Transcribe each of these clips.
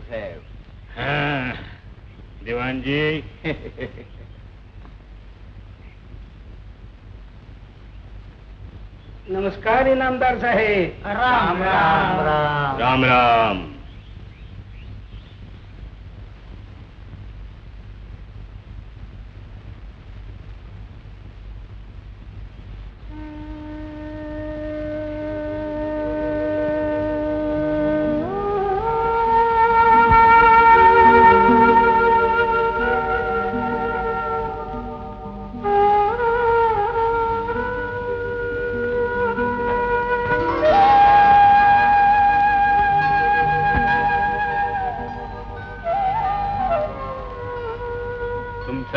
साहेब. दिवाणजी. नमस्कार इनामदार साहेब. राम राम राम राम राम.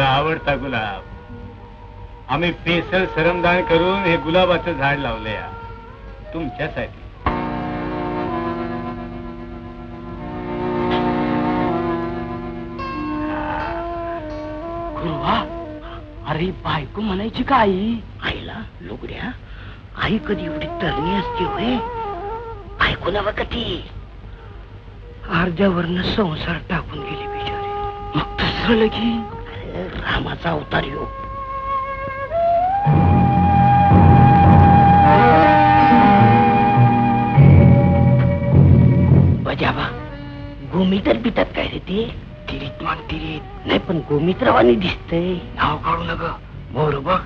आवडता गुलाब. आम्ही पेसल सरमदान करून हे गुलाबाचं झाड लावलंय तुमच्यासाठी. गुरुवा, अरे बायको म्हणायची का आई? आईला लुगड्या, आई कधी एवढी तरणी असते होय? बायको नव कधी अर्ध्यावरनं संसार टाकून गेली बिचारी. मग दुसरं लगीन. रामाचा अवतार योग. बजाबा, गोमित्र पितात काय रे ते? तिरीत मान तिरीत नाही, पण गोमित्रवानी दिसतंय. नाव काढू नका. मोर बघ.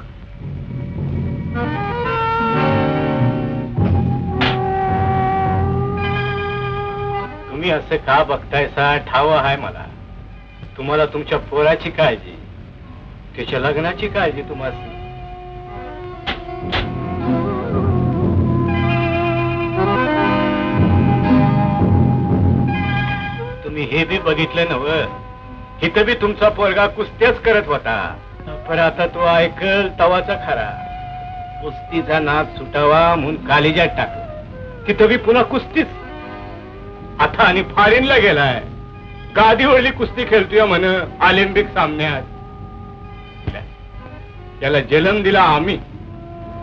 तुम्ही असं का बघतायसा ठाव आहे मला. तुम्हाला तुमच्या पोराची काळजी, त्याच्या लग्नाची काळजी तुम्हाला. तुम्ही हे बी बघितलं नव, इथं बी तुमचा पोरगा कुस्त्याच करत होता, पण आता तो ऐकल तवाचा खरा. कुस्तीचा नाद सुटावा म्हणून कालिजात टाकलं, तिथं बी पुन्हा कुस्तीच. आता आणि फॉरेनला गेलाय, गादीवरली कुस्ती खेळतोय म्हण ऑलिम्पिक सामन्यात. त्याला जन्म दिला आम्ही,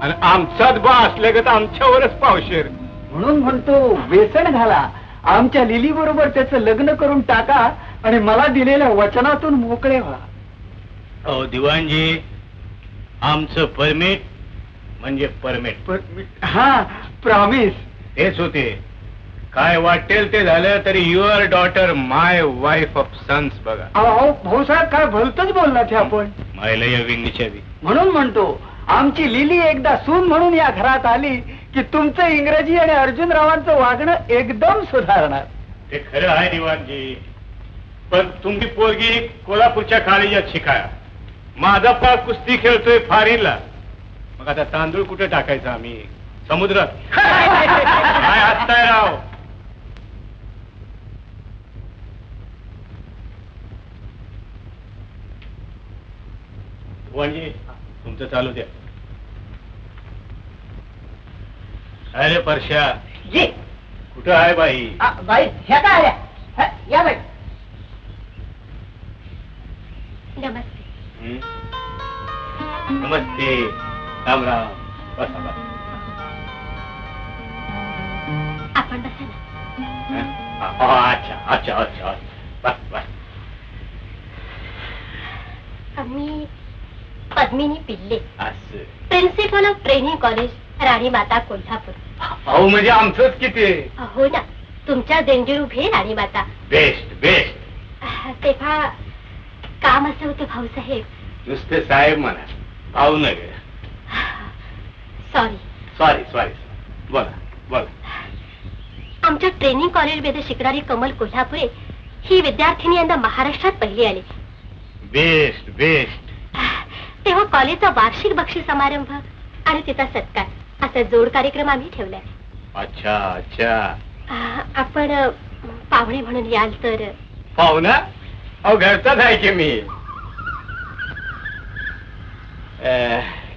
आणि आमचाच बा असल्यागत आमच्यावरच पावशेर. म्हणून म्हणतो व्यसन घाला, आमच्या लिली बरोबर त्याचं लग्न करून टाका आणि मला दिलेल्या वचनातून मोकळे व्हा. अहो दिवाणजी, आमचं परमिट म्हणजे परमिट. हा, प्रॉमिस. तेच होते. काय वाटेल ते झालं तरी your daughter my wife of sons. बघा अहो भाऊसाहेब, काय भलतच बोललात हे आपण. मायला या विंगीच्या बी. म्हणून म्हणतो आमची लिली एकदा सून म्हणून या घरात आली की तुमचं इंग्रजी आणि अर्जुनरावांचं वागणं एकदम सुधारणार. ते खरं आहे दिवाणजी, पण तुमची पोरगी कोल्हापूरच्या काळीजात शिकाया, माझा पा कुस्ती खेळतोय फॉरेनला. मग आता तांदूळ कुठे टाकायचा आम्ही? समुद्रात. काय हसताय राव? दिवाणजी, तुमचं चालू द्या. अरे परश्या, ये. कुठं आहे बाई? बाई ह्या काय आल्या? या बाई. नमस्ते. नमस्ते. राम राम. बसा बसा. आपण बसा ना. अच्छा अच्छा अच्छा. बस बस. मी पद्मिनी पिल्ले, असं. प्रिन्सिपल ऑफ ट्रेनिंग कॉलेज, राणी माता, कोल्हापूर. अहो म्हणजे आमचंच किती. हो ना, तुमच्या देणगी उभे राणी माता. Best best. तेव्हा काम असं होतं भाऊसाहेब. नुसते साहेब म्हणा, भाऊ नगे. Sorry sorry sorry. बोला बोला. आमच्या ट्रेनिंग कॉलेजमध्ये शिकणारी कमल कोल्हापुरे ही विद्यार्थिनी यंदा महाराष्ट्रात पहिली आली. Best best. तेव्हा कॉलेजचा वार्षिक बक्षीस समारंभ आणि तिचा सत्कार असा जोड कार्यक्रम आम्ही ठेवलाय. अच्छा अच्छा. आपण पाहुणे म्हणून याल तर? पाहुणा? अहो घरचाच आहे की मी.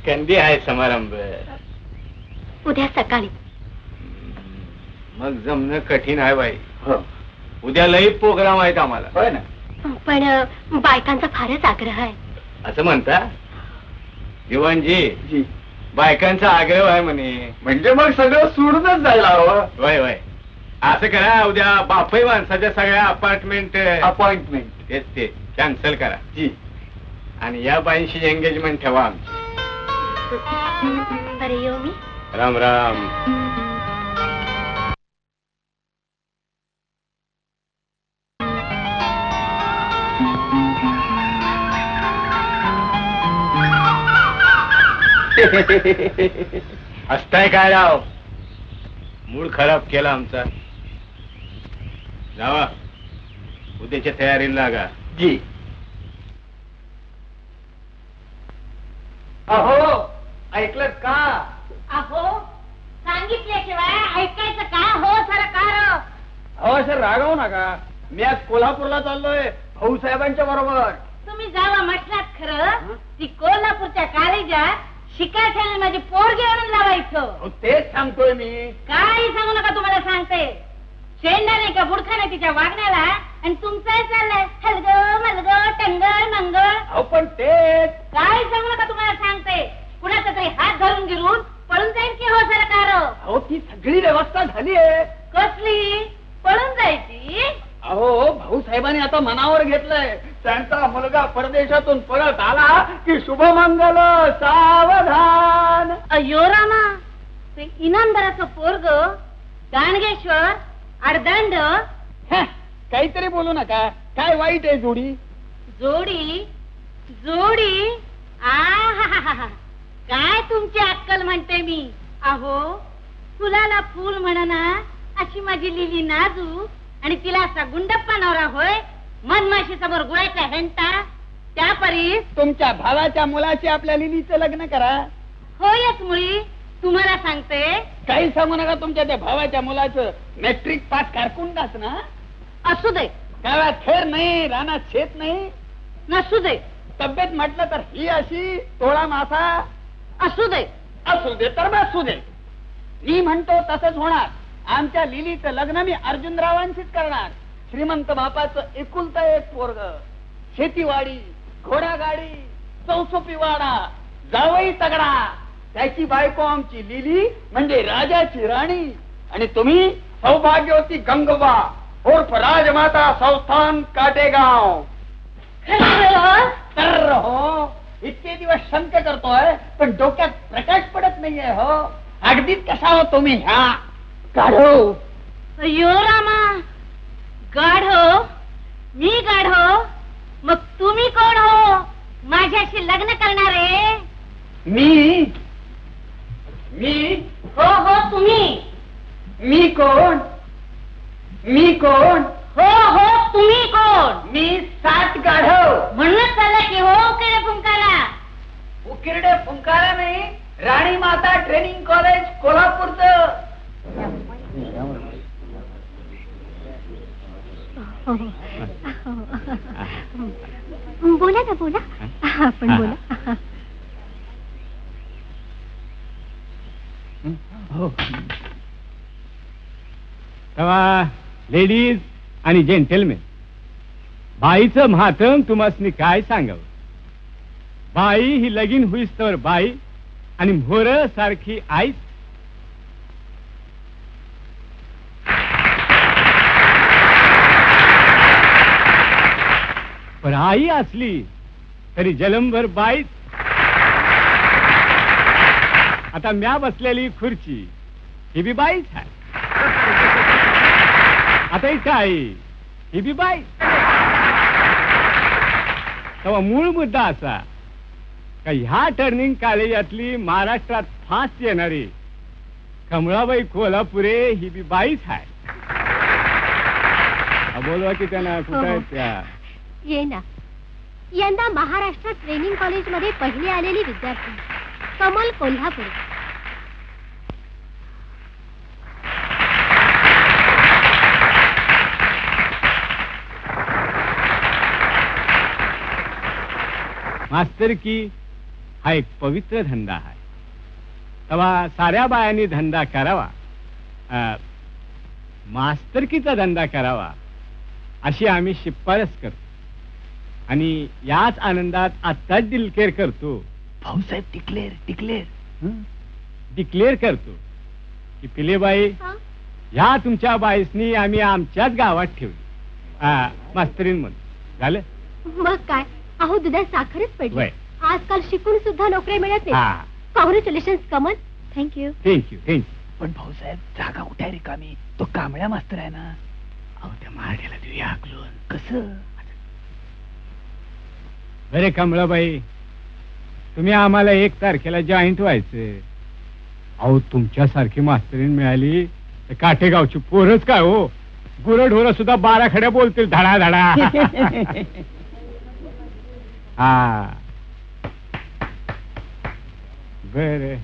कधी आहे समारंभ? उद्या सकाळी. मग जमणं कठीण आहे बाई. उद्या लई प्रोग्राम आहेत आम्हाला. होय ना. पण बायकांचा फारच आग्रह आहे. असं म्हणता दिवाणजी? बायकांचा आग्रह आहे म्हणे. म्हणजे मग सगळं सोडूनच जायला हवं. वय वय. असं करा, उद्या बापई माणसाच्या सगळ्या अपार्टमेंट अपॉइंटमेंट तेच ते कॅन्सल करा जी. आणि या बाईंशी एंगेजमेंट ठेवा आमची. बरे येऊ मी. राम राम. हसताय काय राव, मूड खराब केला आमचा. जावा, उद्याच्या तयारीला लागा. जी. अहो ऐकलं का? अहो सांगितल्याशिवाय ऐकायचं का? हो सरकार. अहो असं रागवू नका. मी आज कोल्हापूरला चाललोय भाऊसाहेबांच्या बरोबर. तुम्ही जावा म्हटलात खरं. ती कोल्हापूरच्या कॉलेजात शिकायला माझी पोरगी आणून लावायचं. अहो, तेच सांगतोय मी. काही सांगू नका, तुम्हाला सांगते. शेंडाने का बुडखाने तिच्या वागण्याला, आणि तुमचं चाललंय हलग मलग टंगळ मंगळ. अहो पण तेच. काही सांगू नका, तुम्हाला सांगते. कुणाचा तरी हात धरून गिरून पळून जाईल की हो सरकार. अहो ती सगळी व्यवस्था झाली आहे. कसली पळून जायची? अहो भाऊसाहेबांनी आता मनावर घेतलंय, त्यांचा मुलगा परदेशातून परत आला की शुभमंगल सावधान. अयो रामा, ते इनामदाराचं पोरग दानगेश्वर अर्धांड. काहीतरी बोलू नका. काय वाईट आहे जोडी? जोडी जोडी आ काय तुमची अक्कल म्हणते मी. अहो फुलाला फुल म्हणना अशी माझी लिली नाजू, आणि तिला असा गुंडप्पा नवरा होय. मनमाशी समोर गुळाच्या हेंटा. त्या परी तुमच्या भावाच्या मुलाशी आपल्या लिलीचं लग्न करा. होयच मुळी. तुम्हाला सांगते. काही सांगू नका. तुमच्या त्या भावाच्या मुलाचं मॅट्रिक पास कारकून ना. असू दे. गावात खेर नाही, रानात शेत नाही. नसू दे. तब्येत म्हटलं तर ही अशी तोळा मासा. असू दे. असू दे तर असू दे. मी म्हणतो तसंच होणार. आमच्या लिलीचं लग्न मी अर्जुनरावांशीच करणार. श्रीमंत बापाचं एकुलता एक पोरग, शेतीवाडी, घोडागाडी, चौसोपीवाडा, जावई तगडा. त्याची बायको आमची लिली म्हणजे राजाची राणी. आणि तुम्ही सौभाग्यवती गंगोबा उर्फ राजमाता संस्थान काटेगाव. तर हो, इतके दिवस शंक करतोय पण डोक्यात प्रकाश पडत नाहीये. हो अगदीच कसा हो तुम्ही ह्या गाढव. अयो रामा, गाढव? मी गाढव? मग तुम्ही कोण हो माझ्याशी लग्न करणारे? मी मी हो हो तुम्ही. मी कोण? मी कोण? हो हो तुम्ही कोण? मी 7 गाढव. म्हणूनच चालला की हो उकिरडे फुंकाला. उकिरडे फुंकारा नाही, राणी माता ट्रेनिंग कॉलेज कोल्हापूरचं. बोला ना बोला. आपण बोला. लेडीज आणि जेंटलमेन, बाईचं महात्म तुम्हाला काय सांगावं. बाई ही लगीन होईस तर बाई आणि म्होर सारखी आईच. पण आई असली तरी जलमभर बाईच. आता म्या बसलेली खुर्ची ही बी बाईच आहे. आता इथं आई ही बी बाई. तेव्हा मूळ मुद्दा असा का ह्या टर्निंग कॉलेजातली महाराष्ट्रात फास्ट येणारी कमळाबाई कोल्हापुरे ही बी बाईच आहे. बोलवा की त्यांना कुठं आहेत त्या. ये ना. यंदा महाराष्ट्रात ट्रेनिंग कॉलेज मध्ये पहिली आलेली विद्यार्थी कमल कोल्हापुरे. मास्तरकी हा एक पवित्र धंदा आहे. तेव्हा साऱ्या बायांनी धंदा करावा, मास्तरकीचा धंदा करावा अशी आम्ही शिफारस करतो. आणि याच आनंदात आत्ताच डिक्लेअर करतो. ह्या तुमच्या बाईसनी आम्ही आमच्याच गावात ठेवली मास्तरीन म्हणून झालं. मग काय, अहो दुधात साखरच पडली. वय. आजकाल शिकून सुद्धा नोकऱ्या मिळत नाही. हा. Congratulation Kamal. Thank you. Thank you thank you. पण भाऊसाहेब जागा कुठे रिकामी? तो कांबळ्या मास्तर आहे ना. अहो त्या महाड्याला देऊया हाकलून. कसं? अरे कमळाबाई, तुम्ही आम्हाला 1 तारखेला जॉईंट व्हायचं. अहो तुमच्यासारखी मास्तरीण मिळाली तर काठेगावची पोरच काय हो, गुरढोर सुद्धा 12 खड्या बोलतील धडा धडा. हा बर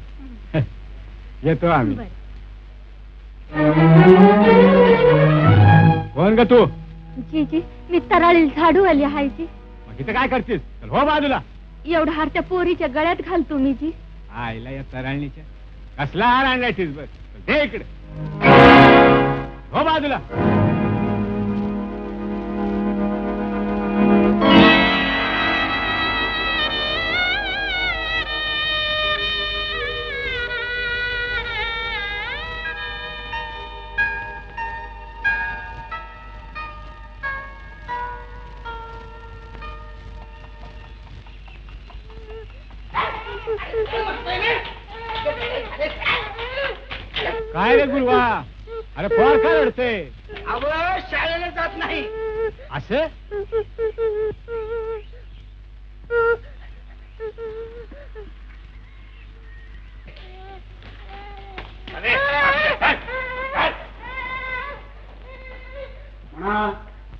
येतो आम्ही. कोण ग तू? जी जी, मी तराळी झाडू आली आहे जी. मग इथं काय करतेस? चल हो बाजूला. एवढा हार त्या पोरीच्या गळ्यात घालतो मी जी. आईला या तराळणीच्या कसला हार आणलायस बस. दे इकडे. हो बाजूला. काय रे गुरुवा, अरे पोर काय रडते? शाळेला जात नाही असं?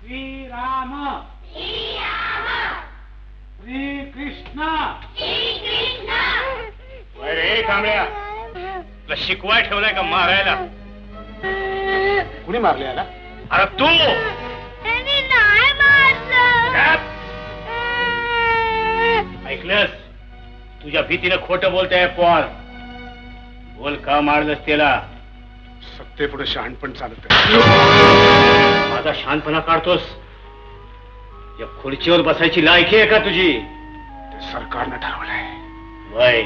श्रीराम श्रीकृष्ण. अरे कांबळ्या, तुला शिकवाय ठेवलाय का मारायला? कुणी मारले याला? अरे तू. ऐकलंस? तुझ्या भीतीनं खोटं बोलताय पोर. बोल का मारलंस त्याला? सत्ते पुढे शहाणपण चालत. माझा शांतपणा काढतोस? या खुर्चीवर बसायची लायकी आहे का तुझी? ते सरकारनं ठरवलंय. वय,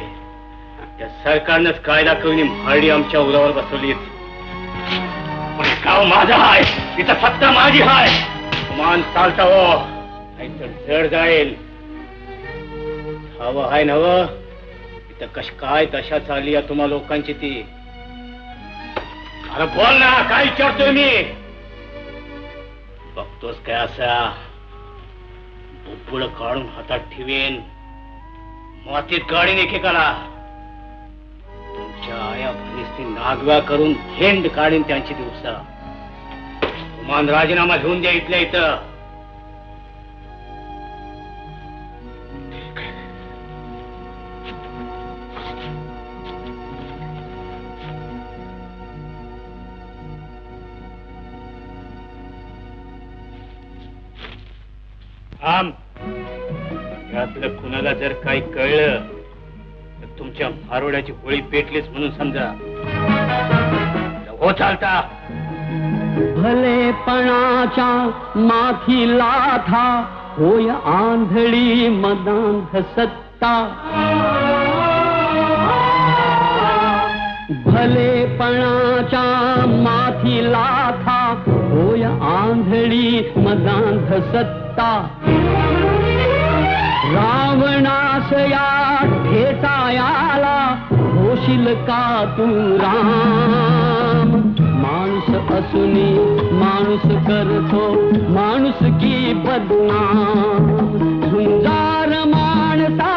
त्या सरकारनंच कायदा करून म्हाडी आमच्या उरावर बसवलीत. पण गाव माझा आहे, तिथं सत्ता माझी आहे. मान चालता हो, नाहीतर जड जाईल. हवं आहे नव, इथं कश काय दशा चालली आहे तुम्हा लोकांची ती. अरे बोल ना, काय विचारतोय मी? बघतोस काय असा बुब्बुड काढून हातात ठेवेन, मातीत गाडीने एकेकाला. तुमच्या आया बहिणीसनी नागव्या करून झेंड काढीन त्यांची दिवसा. मान राजीनामा घेऊन द्या इथल्या इथं. यातलं कुणाला जर काही कळलं तर तुमच्या मारोड्याची होळी पेटलीच म्हणून समजा. हो चालता. भलेपणाच्या माथी लाथा होय आंधळी मदांध सत्ता. भलेपणाच्या माथी लाथा होय आंधळी मदांध सत्ता. रावणास या ठेचायाला होशील का तू राम. माणूस असूनी माणूस करतो माणूस की बदनाम. झुंजार माणसा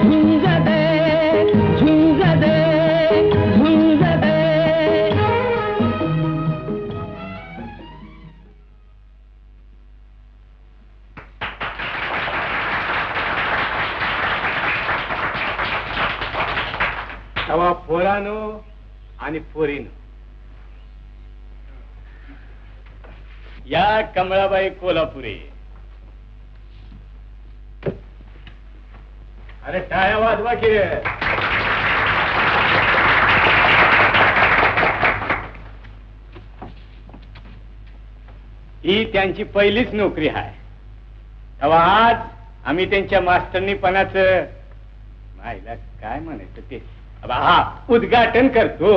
झुंज दे झुंज दे झुंज दे. तेव्हा पोरानो आणि पोरीनो, या कमळाबाई कोल्हापुरे. अरे टाळ्या वाजवा की. ही त्यांची पहिलीच नोकरी आहे. तेव्हा आज आम्ही त्यांच्या मास्तरनीपणाचं मायला काय म्हणायचं ते हा उद्घाटन करतो.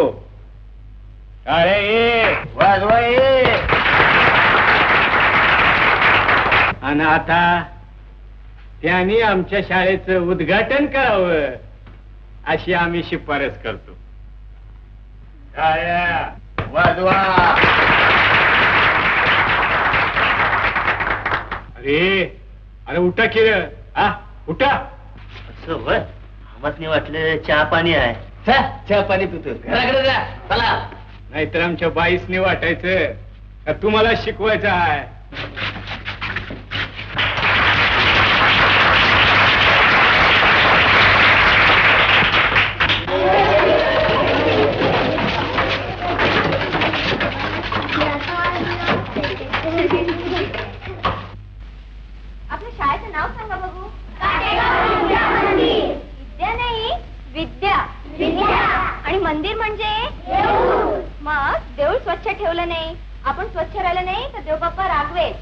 अरे ये वाजवा ये. आणि आता त्यांनी आमच्या शाळेचं उद्घाटन करावं अशी आम्ही शिफारस करतो. वाजवा. अरे उठा की रे. उठा. असं होय. आम्हाला वाटलं चहा पाणी आहे. चहा पाणी पितो. घराकडे जा चला. नाहीतर आमच्या बाईसने वाटायचं का तुम्हाला शिकवायचं आहे. आपल्या शाळेचं नाव सांगा बघू. विद्या नाही विद्या. विद्या आणि मंदिर म्हणजे मग देऊळ स्वच्छ ठेवलं नाही, आपण स्वच्छ राहिलं नाही तर देव बाप्पा रागवेल.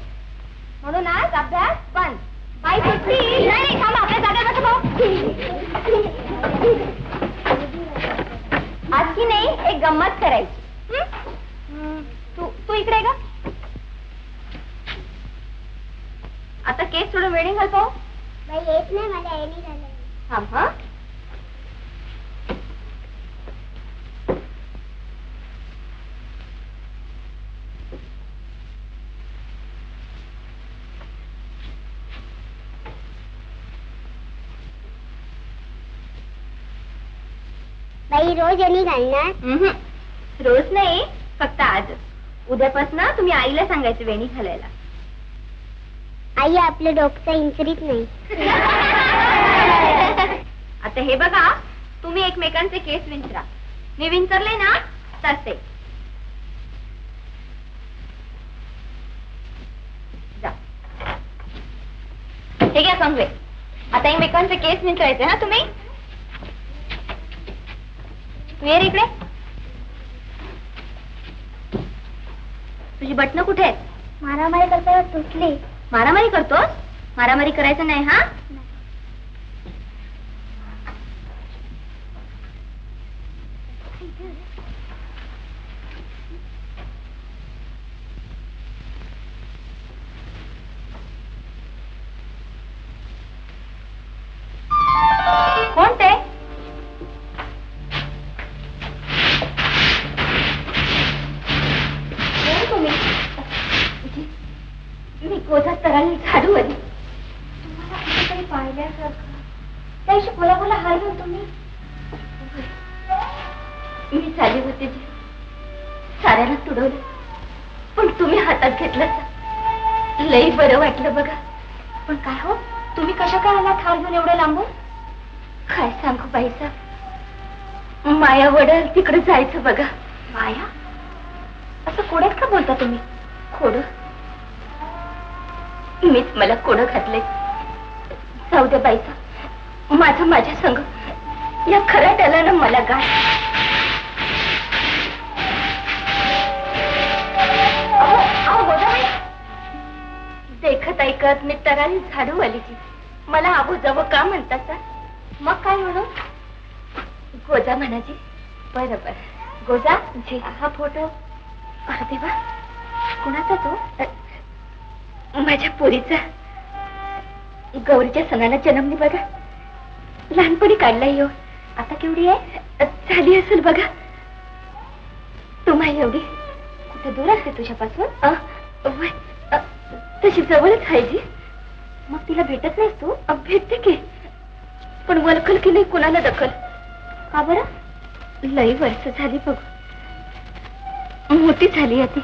म्हणून आज अभ्यास बंद. बाई सुट्टी. नाही थांबा, आपल्या जागेवर बसा भाऊ. आज की नाही एक गंमत करायची. तू इकडे आहे का? आता केस थोडं वेडिंग घाल पाहू. येत नाही मला येणी झालं. थांब हा. बाई रोज येणी घालणार? रोज नाही, फक्त आज. उद्यापासून तुम्ही आईला सांगायचं वेणी घालायला. आई आपलं डोकं इंचरीत नाही. आता हे बघा, तुम्ही एकमेकांचे केस विंचरा. मी विंचरले ना तसे. जा. हे घ्या सांगवे. आता एकमेकांचे केस विंचरायचे ना तुम्ही. तू ये इकडे. तुझी बटणं कुठे आहेत? मारामारी करता तुटली. मारामारी करतोस? मारामारी करायचं नाही हा. कोण ते? मी कोजात तराळी झाडू आली. तुम्हाला कुठेतरी पाहिल्यासारखं. त्या दिवशी कोल्हापूरला हरलो तुम्ही. मी चालली होते जे साऱ्याला तुडवलं, पण तुम्ही हातात घेतलं. लई बरं वाटलं बघा. पण काय हो, तुम्ही कशा काय आला थार घेऊन एवढं लांबून? काय सांगू बाईसाहेब, माया वडल तिकडे जायचं बघा. माया? असं कोड्यात का बोलता तुम्ही? खोडं? मीच मला कोडं घातले. जाऊ द्या बाईचा, माझं माझ्या संग. या खराट्याला ना मला गाय. देखत ऐकत मी तरारी झाडू आली की मला आबू जावं का म्हणतात? मग काय म्हणू? गोजा म्हणाजी. बरं बरं. गोजा जी. हा फोटो देवा कुणाचा तो? माझ्या पोरीचा. गौरीच्या सणाला जन्मली बघा. लहानपणी काढलाय हो. आता केवढी आहे? झाली असेल बघा. तुम्हा एवढी कुठे दूर असते तुझ्यापासून? तशी जवळच आहे जी. मग तिला भेटत नाहीस तू? भेटते की, पण वलखल की नाही कुणाला दखल. का बरं? लई वर्ष झाली बघ. मोठी झाली ती.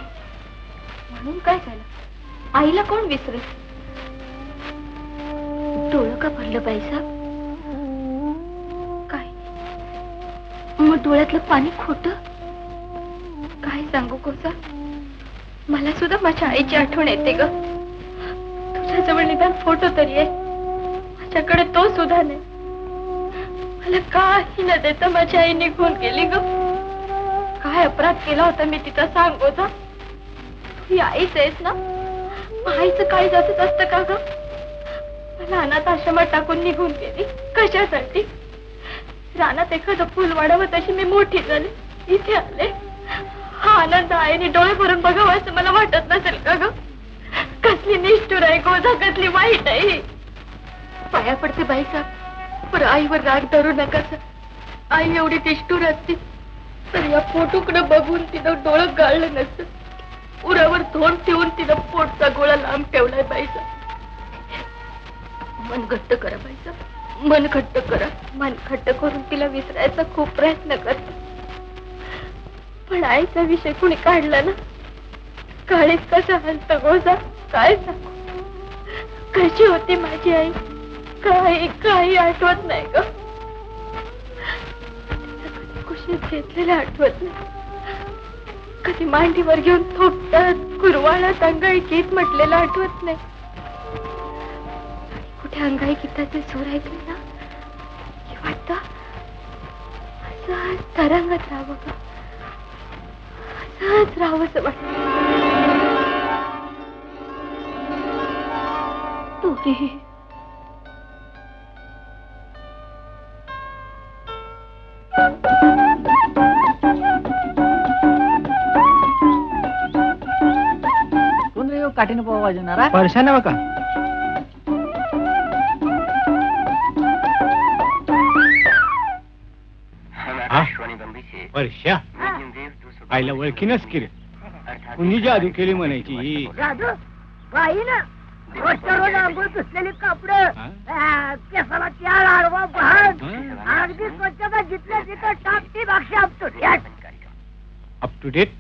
म्हणून काय झालं? आईला कोण विसरेल? डोळं का भरलं बाईसाहेब? काय मग डोळ्यातलं पाणी खोट? काय सांगू कोसा, मला सुद्धा माझ्या आईची आठवण येते ग. तुझ्याजवळ निदान फोटो तरी आहे, माझ्याकडे तो सुद्धा नाही. मला काही न देता माझी आई निघून गेली ग. काय अपराध केला होता मी तिथं सांग गोसा? ही आईच आहेस ना? आईचं काही जातच असतं का ग? मला अनाथ आश्रमात टाकून निघून गेली. कशासाठी? रानात एखादं फुल वाढावं तशी मी मोठी झाले, इथे आले. हा आनंद आईने डोळे भरून बघावं असं मला वाटत नसेल का ग? कसली निष्ठुर आहे गोझा, कसली वाईट आहे. पाया पडते बाईसाहेब, पण आईवर राग धरू नका. आई एवढी निष्ठुर असती तर या फोटोकडे बघून तिनं डोळं गाळलं नसतं. उरावर तोंड ठेवून तिनं पोटचा गोळा लांब ठेवलाय बाईसाहेब. मन घट्ट करा बाईसाहेब, मन घट्ट करा. मन घट्ट करून तिला विसरायचा खूप प्रयत्न करते, पण आईचा विषय कुणी काढला ना, काळीच कसा हलत गोझा, काय सांगू. कशी होती माझी आई काही काही आठवत नाही ग. कधी कुशीत घेतलेलं आठवत नाही, कधी मांडीवर घेऊन थोपटत कुरवाळत अंगाई गीत म्हटलेलं आठवत नाही. कुठे अंगाई गीताचे सूर ऐकले ना की वाटत असं तरंगत राहावं ग, असंच राहावंसं वाटत. तोरी कोण रे काठीनं पोहा वाजवणारा? परशाने बघा. वर्षा आईला ओळखीनच की रे, कुणी जादू केली म्हणायची. जादू बाई ना, रोजच्या रोज आंघोळ पुसलेली कापड, केसाला त्याळ आडवा भाग, अगदी स्वच्छता जिथल्या तिथं टाकती भाषा अप टू डेट.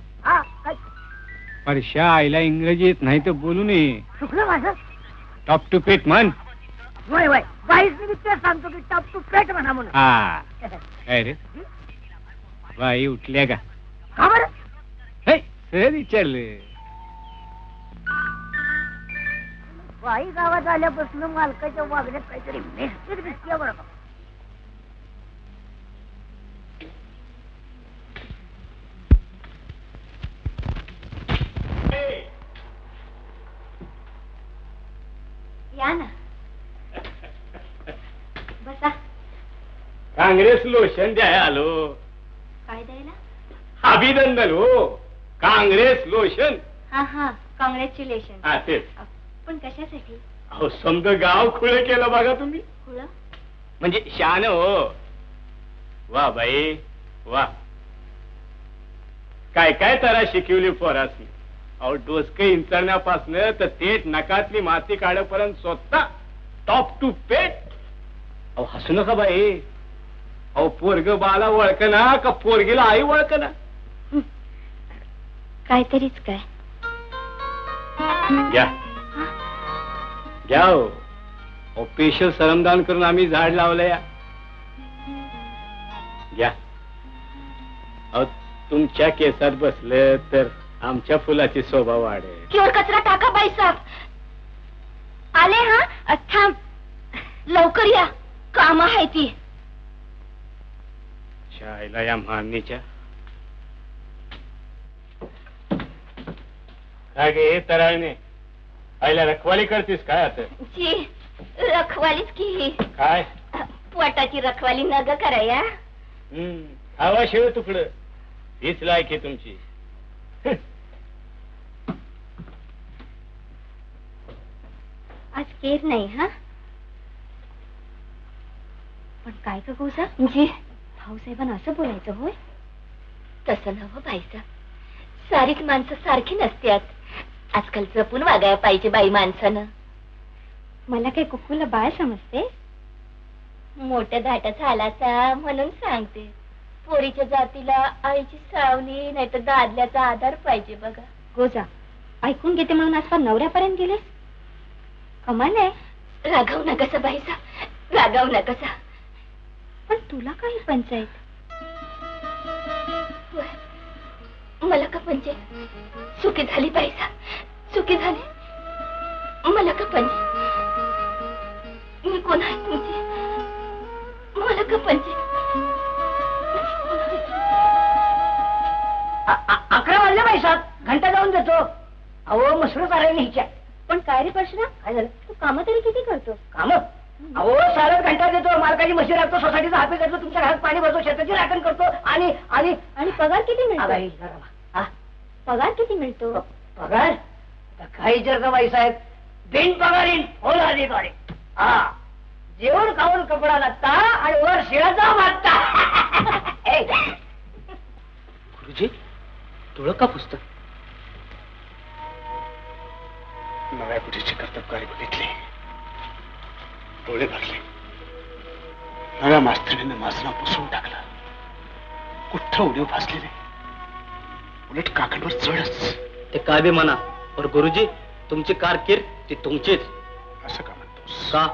वर्षा आईला इंग्रजी येत नाही तर बोलू नये. चुकलं माझं. टॉप टू पेट म्हण. वय वय बाईच मी तेच सांगतो की टॉप टू पेट म्हणा म्हणून. हा काय रे, बाई उठल्या का? का बरं? सर विचारलं. बाई गावात आल्यापासून मालकाच्या वागण्यात काहीतरी मिस्टेक दिसते बरं. या ना, बसा. काँग्रेस लोशन द्याय आलो. काय द्यायला? अभिनंदन हो, काँग्रेस लोशन. हा हा, कॉंग्रॅच्युलेशन. हा तेच. पण कशासाठी? अहो समद गाव खुळे केलं बघा तुम्ही. खुळं म्हणजे शान हो. वा बाई वा, काय काय तरा शिकवली पोरासनी. अहो डोसकं इंचरण्यापासून तर थेट नकातली माती काढपर्यंत स्वतः टॉप टू पेट. अहो हसू नका बाई. अहो पोरग बाला ओळखना का पोरगीला आई ओळखना? काहीतरीच काय. घ्या घ्या हो, स्पेशल सरमदान करून आम्ही झाड लावलंय. घ्या. अहो तुमच्या केसात बसलं तर आमच्या फुलाची शोभा वाढेल. किंवा कचरा टाका बाईसाहेब. आले हा, थांब लवकर या, काम आहे ती. शाळेला या मारणीच्या काय गे तराळणे, आईला रखवाली करतीस काय आता? जी रखवालीच की. काय पोटाची रखवाली न ग कराया. हवा शिव तुकडं हीच लायकी तुमची. आज केर नाही हा. पण काय का गोसा जी, भाऊसाहेबांना असं बोलायचं होय? तसं नव्ह बाईसाहेब, सारीच माणसं सारखी नसतात. आजकाल जपून वागायला पाहिजे बाई माणसानं. मला काय कुकूला बाळ समजते? मोठ्या धाटाचा आलाचा म्हणून सांगते. पोरीच्या जातीला आईची सावली नाही तर दादल्याचा आधार पाहिजे बघा. गोजा ऐकून घेते म्हणून आजकाल नवऱ्यापर्यंत गेलेस? कमाल आहे. रागावू नका बाईसाहेब, रागावू नका. पण तुला काही पंचायत? मला का पंचायत? सुखी झाली बाईसाहेब, सुखी झाली. मला का पंचायत? मी कोण आहे तुमची? मला का पंचायत? 11 वाजले बाईसाहेब, घंटा जाऊन देतो. अहो मसरूच आहे न्यायच्या. पण काय रे प्रश्न, काय झालं? तू काम तरी किती करतो? काम अहो 4 घंटा देतो. मालकाची मशी राखतो, सोसायटीचा हाफी करतो, तुमच्या घरात पाणी भरतो, शेताची राखण करतो आणि आणि आणि पगार किती मिळतो? हा पगार किती मिळतो? पगार काही जर बाईसाहेब बिन पगारीन होल अधिकारी. हा, जेवण खाऊन कपडा लागता आणि वर शिळाचा मागता. गुरुजी डोळं का पुसतं? नव्या पिढीची कर्तबगारी बघितली, डोळे भरले. नव्या मास्तरीने माझं पुसून टाकलं. कुठं उडीव फासलेले, उलट काकडवर चढच. ते काय बी म्हणा, पण गुरुजी तुमची कारकीर्द ती तुमचीच. असं का म्हणतोस? का?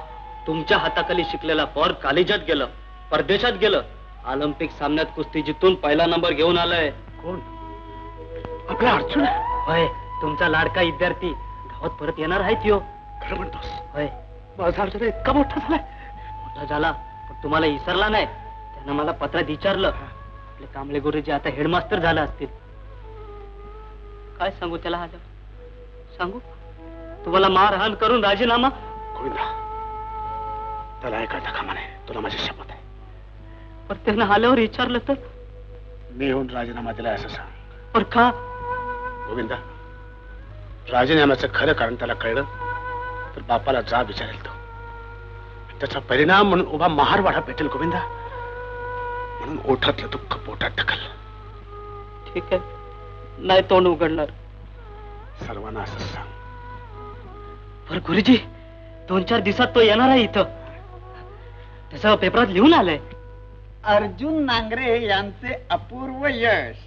तुमच्या हाताखाली शिकलेला पोर कॉलेजात गेलं, परदेशात गेलं, ऑलिम्पिक सामन्यात कुस्ती जितून पहिला नंबर घेऊन आलाय. कोण? आपला अर्जुन? होय, तुमचा लाडका विद्यार्थी गावात परत येणार आहे त्यो. खरं म्हणतोस? होय, माझा अर्जुन इतका मोठा झालाय. मोठा झाला पण तुम्हाला विसरला नाही. त्यानं मला पत्रात विचारलं, आपले कांबळे गुरुजी आता हेडमास्टर झाले असतील. काय सांगू त्याला? आलं सांगू तुम्हाला मारहाण करून राजीनामा? गोविंदा, त्याला ऐकायचा कामा नाही. तुला माझी शपथ आहे. पण त्यानं आल्यावर विचारलं तर? मी येऊन राजीनामा दिलाय असं सांग. पर का? गोविंदा, राजीनाम्याचं खरं कारण त्याला कळलं तर बापाला जा विचारेल तो. त्याचा परिणाम म्हणून उभा महारवाडा पेटेल. गोविंदा, म्हणून ओठातलं दुःख पोटात ढकल. ठीक आहे, नाही तोंड उघडणार. सर्वांना असं सांग. पर गुरुजी 2-4 दिवसात तो येणार आहे इथं. त्याचं पेपरात लिहून आलंय. अर्जुन नांगरे यांचे अपूर्व यश.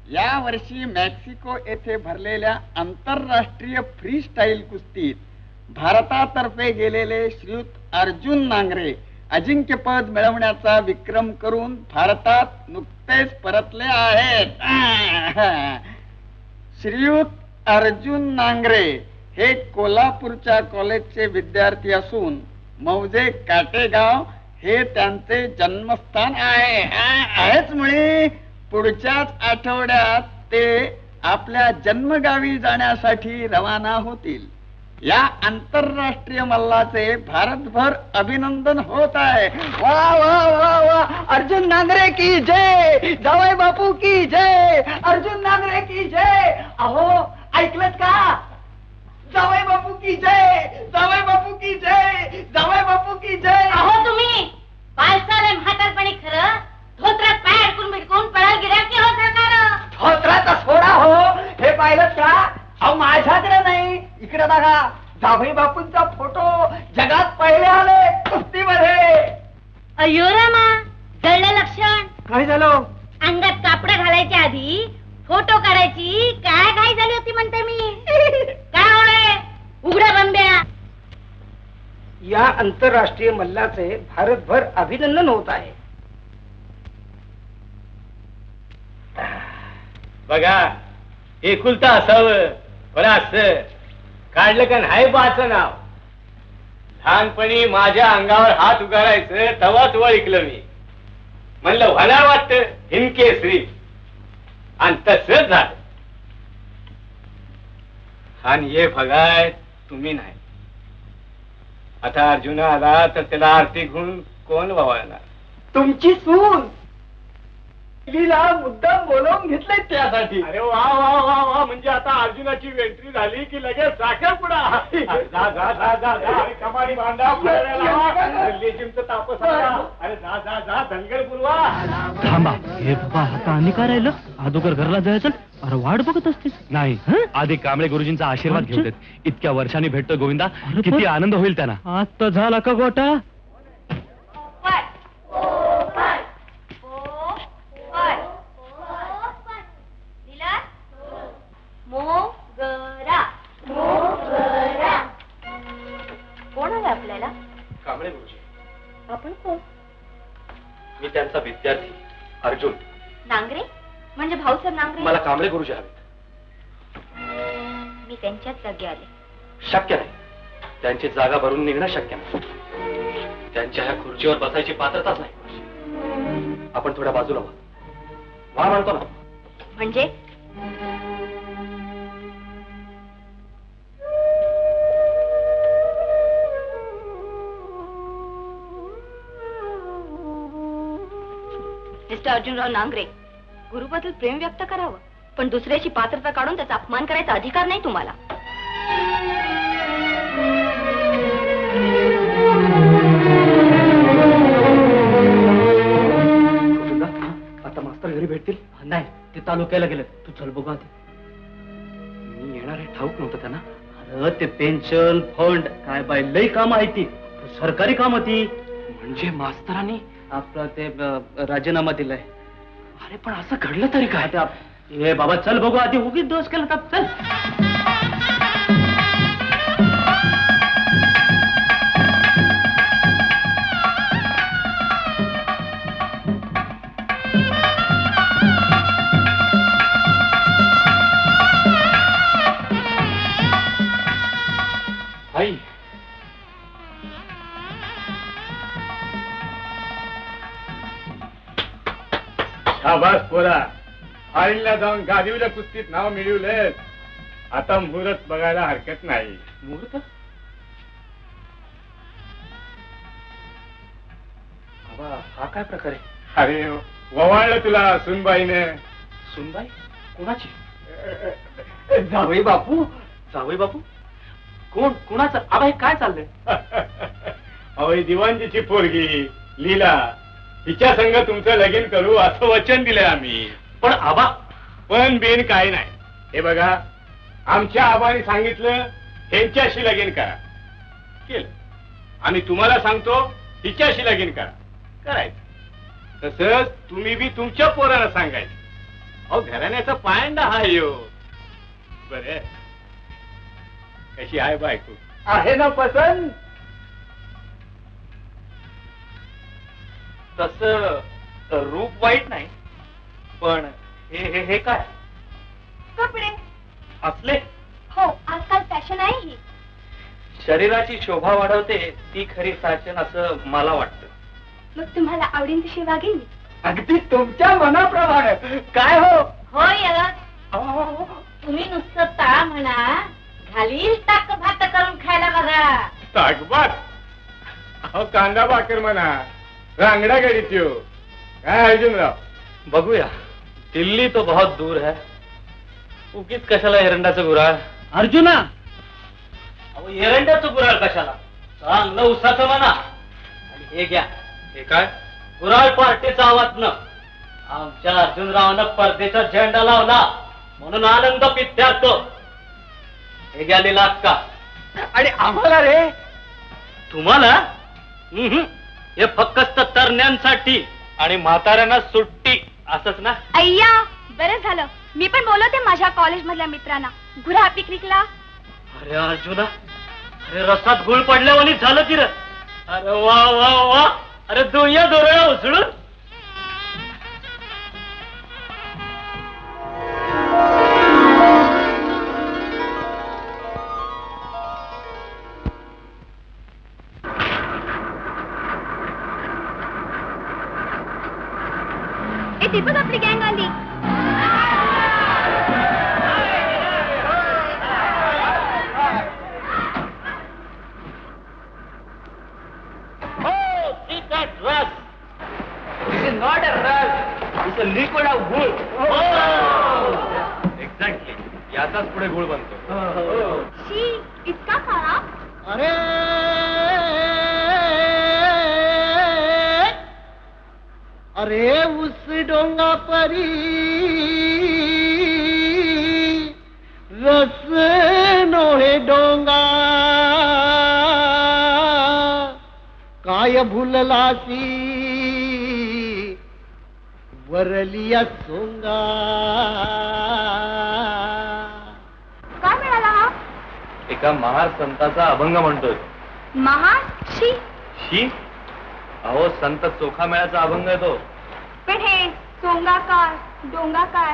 या वर्षी मेक्सिको येथे भरलेल्या आंतरराष्ट्रीय फ्री स्टाईल कुस्तीत भारतातर्फे गेलेले श्रीयुत अर्जुन नांगरे अजिंक्यपद मिळवण्याचा विक्रम करून भारतात नुकतेच परतले आहेत. श्रीयुत अर्जुन नांगरे हे कोल्हापूरच्या कॉलेजचे विद्यार्थी असून मौजे काटेगाव हे त्यांचे जन्मस्थान आहेच. मुळे पुढच्याच आठवड्यात ते आपल्या जन्मगावी जाण्यासाठी रवाना होतील. या आंतरराष्ट्रीय मल्लाचे भारतभर अभिनंदन होत आहे. वा वा वा वा, अर्जुन नांगरे की जय, जावई बापू की जय, अर्जुन नांगरे की जय. अहो ऐकलत का? जावई बापू की जय, जावई बापू की जय, जावई बापू की जय. अहो तुम्ही बालसाले म्हातारपणी खरं धोत्रात पाय अडकून बिडकून पळाल गिऱ्या की हो सरकार? धोत्राचा सोडा हो, हे पाहिलं का? अहो माझ्याकडे नाही, इकडे बघा. जावई बापूंचा फोटो जगात पहिले आले कुस्तीमध्ये. अयो रामा, जळलं लक्षण. काय झालं? अंगात कापड घालायच्या आधी फोटो काढायची काय घाई झाली होती म्हणते मी. काय होणे उघड्या बंब्या? या आंतरराष्ट्रीय मल्लाचे भारतभर अभिनंदन होत आहे. बघा, एकुलता असावं, पण असं काढलं का नाही बाचं नाव. लहानपणी माझ्या अंगावर हात उगारायचं तवाच वळिकलं मी. म्हणलं होणार वाटतं हिमकेसरी, आणि तसंच झालं. आणि हे बघाय तुम्ही नाही. आता अर्जुन आला तर त्याला आरती घेऊन कोण वावळणार? तुमची सून तिला मुद्दाम बोलावून घेतलंय त्यासाठी. अरे वा वा वा वा, म्हणजे आता अर्जुनाची एंट्री झाली की लगेच साखरपुडा. जा जा जा जा जा, कमाडी बांधा, लेझिमचं तापस आणा. अरे जा जा जा, धनगर बोलवा. थांबा, हे बाबा आता आणि काय राहिलं? अगोदर घरला जायचं. अरे वाट बघत असतेस? नाही, आधी कांबळे गुरुजींचा आशीर्वाद घेऊ देत. इतक्या वर्षांनी भेटतो गोविंदा, किती आनंद होईल त्यांना. आता झाला का गोटा? कोण आहे आपल्याला? कांबळे गुरुजी. आपण कोण? मी त्यांचा विद्यार्थी अर्जुन. नांगरे म्हणजे भाऊसाहेब नांगरे? मला कांबळे गुरुजी हवेत. मी त्यांच्याच जागी आले. शक्य नाही, त्यांची जागा भरून निघणं शक्य नाही. त्यांच्या ह्या खुर्चीवर बसायची पात्रताच नाही. आपण थोड्या बाजूला व्हा म्हणतो ना. म्हणजे मिस्टर अर्जुनराव नांगरे, गुरुबद्दल प्रेम व्यक्त करावं. पण दुसऱ्याची पात्रता काढून त्याचा अपमान करायचा अधिकार नाही तुम्हाला. आता मास्तर घरी भेटतील? नाही, ते तालुक्याला गेले. तू चल बघा. मी येणार आहे ठाऊक नव्हतं त्यांना. अरे ते पेन्शन फंड काय बाय लई काम आहे ती, सरकारी काम ती. म्हणजे मास्तरांनी आपलं ते राजीनामा दिलाय. अरे पण असं घडलं तरी काय? हे बाबा चल बघू आधी, उगीच दोष केला तर चल. आई शाबास पोरा, फाळीला जाऊन गादीवल्या कुस्तीत नाव मिळवलंच. आता मुहूर्त बघायला हरकत नाही. मुहूर्त? बाबा हा काय प्रकार आहे? अरे ववाळलं तुला सुनबाईने. सुनबाई कोणाची? जावई बापू. जावई बापू? कोण कोणाचं? आबा हे काय चाललंय? अहो दिवाणजीची पोरगी लीला, हिच्या संग तुमचं लगीन करू असं वचन दिलंय आम्ही. पण आबा पण बिन काय नाही. हे बघा, आमच्या आबाने सांगितलं ह्यांच्याशी लगीन करा, केलं. आम्ही तुम्हाला सांगतो हिच्याशी लगीन करा, करायचं. तसंच तुम्ही बी तुमच्या पोराला सांगायचं. अहो घराण्याचा पायंडा हा यो. बरे कशी आहे बायको? आहे ना पसंत? तस रूप वाईट नाही, पण हे हे काय कपडे असले? हो, आजकाल फॅशन आहे ही. शरीराची शोभा वाढवते ती खरी फॅशन असं मला वाटतं. मग तुम्हाला आवडीन तशी वागेल मी. अगदी तुमच्या मनाप्रमाणे. काय हो? होय तुम्ही नुसतं ता म्हणा, घालील ताक भात करून खायला बघा. ताकबात? अहो कांदा भाकर म्हणा, रांगडा गडीत येऊ. काय अर्जुनराव? बघूया. दिल्ली तो बहुत दूर है. उगीच कशाला एरंडाचं गुराळ? अर्जुना, अहो एरंडाचं गुराळ कशाला? चांगलं उसाचं म्हणा. आणि हे घ्या. हे काय? गुराळ पार्टीचा आवाज. आमच्या अर्जुनरावानं परदेचा झेंडा लावला म्हणून आनंद पित्यातो. हे घ्या लिहिला का? आणि आम्हाला रे? तुम्हाला? हे फक्त तरण्यांसाठी आणि म्हाताऱ्यांना सुट्टी, असंच ना? अय्या, बरं झालं. मी पण बोलवते माझ्या कॉलेज मधल्या मित्रांना गुरा पिकनिकला. अरे अर्जुना, अरे रसात गुळ पडल्यावानी झालं की रे. अरे वा वा वा. अरे दुनिया दोरळ्या उचलून. ती पण आपली गँग आली. एक्झॅक्टली, याचाच पुढे गुळ बनतो. शी, इतका काळा? अरे अरे उस डोंगा परी रस नोहे डोंगा काय भुललासी वरलिया सोंगा. काय मिळाला हा? एका महार संताचा अभंग म्हणतोय. महार? शी. शी? अहो संत चोखामेळ्याचा अभंग आहे तो. पण हे सोंगा काय, डोंगा काय?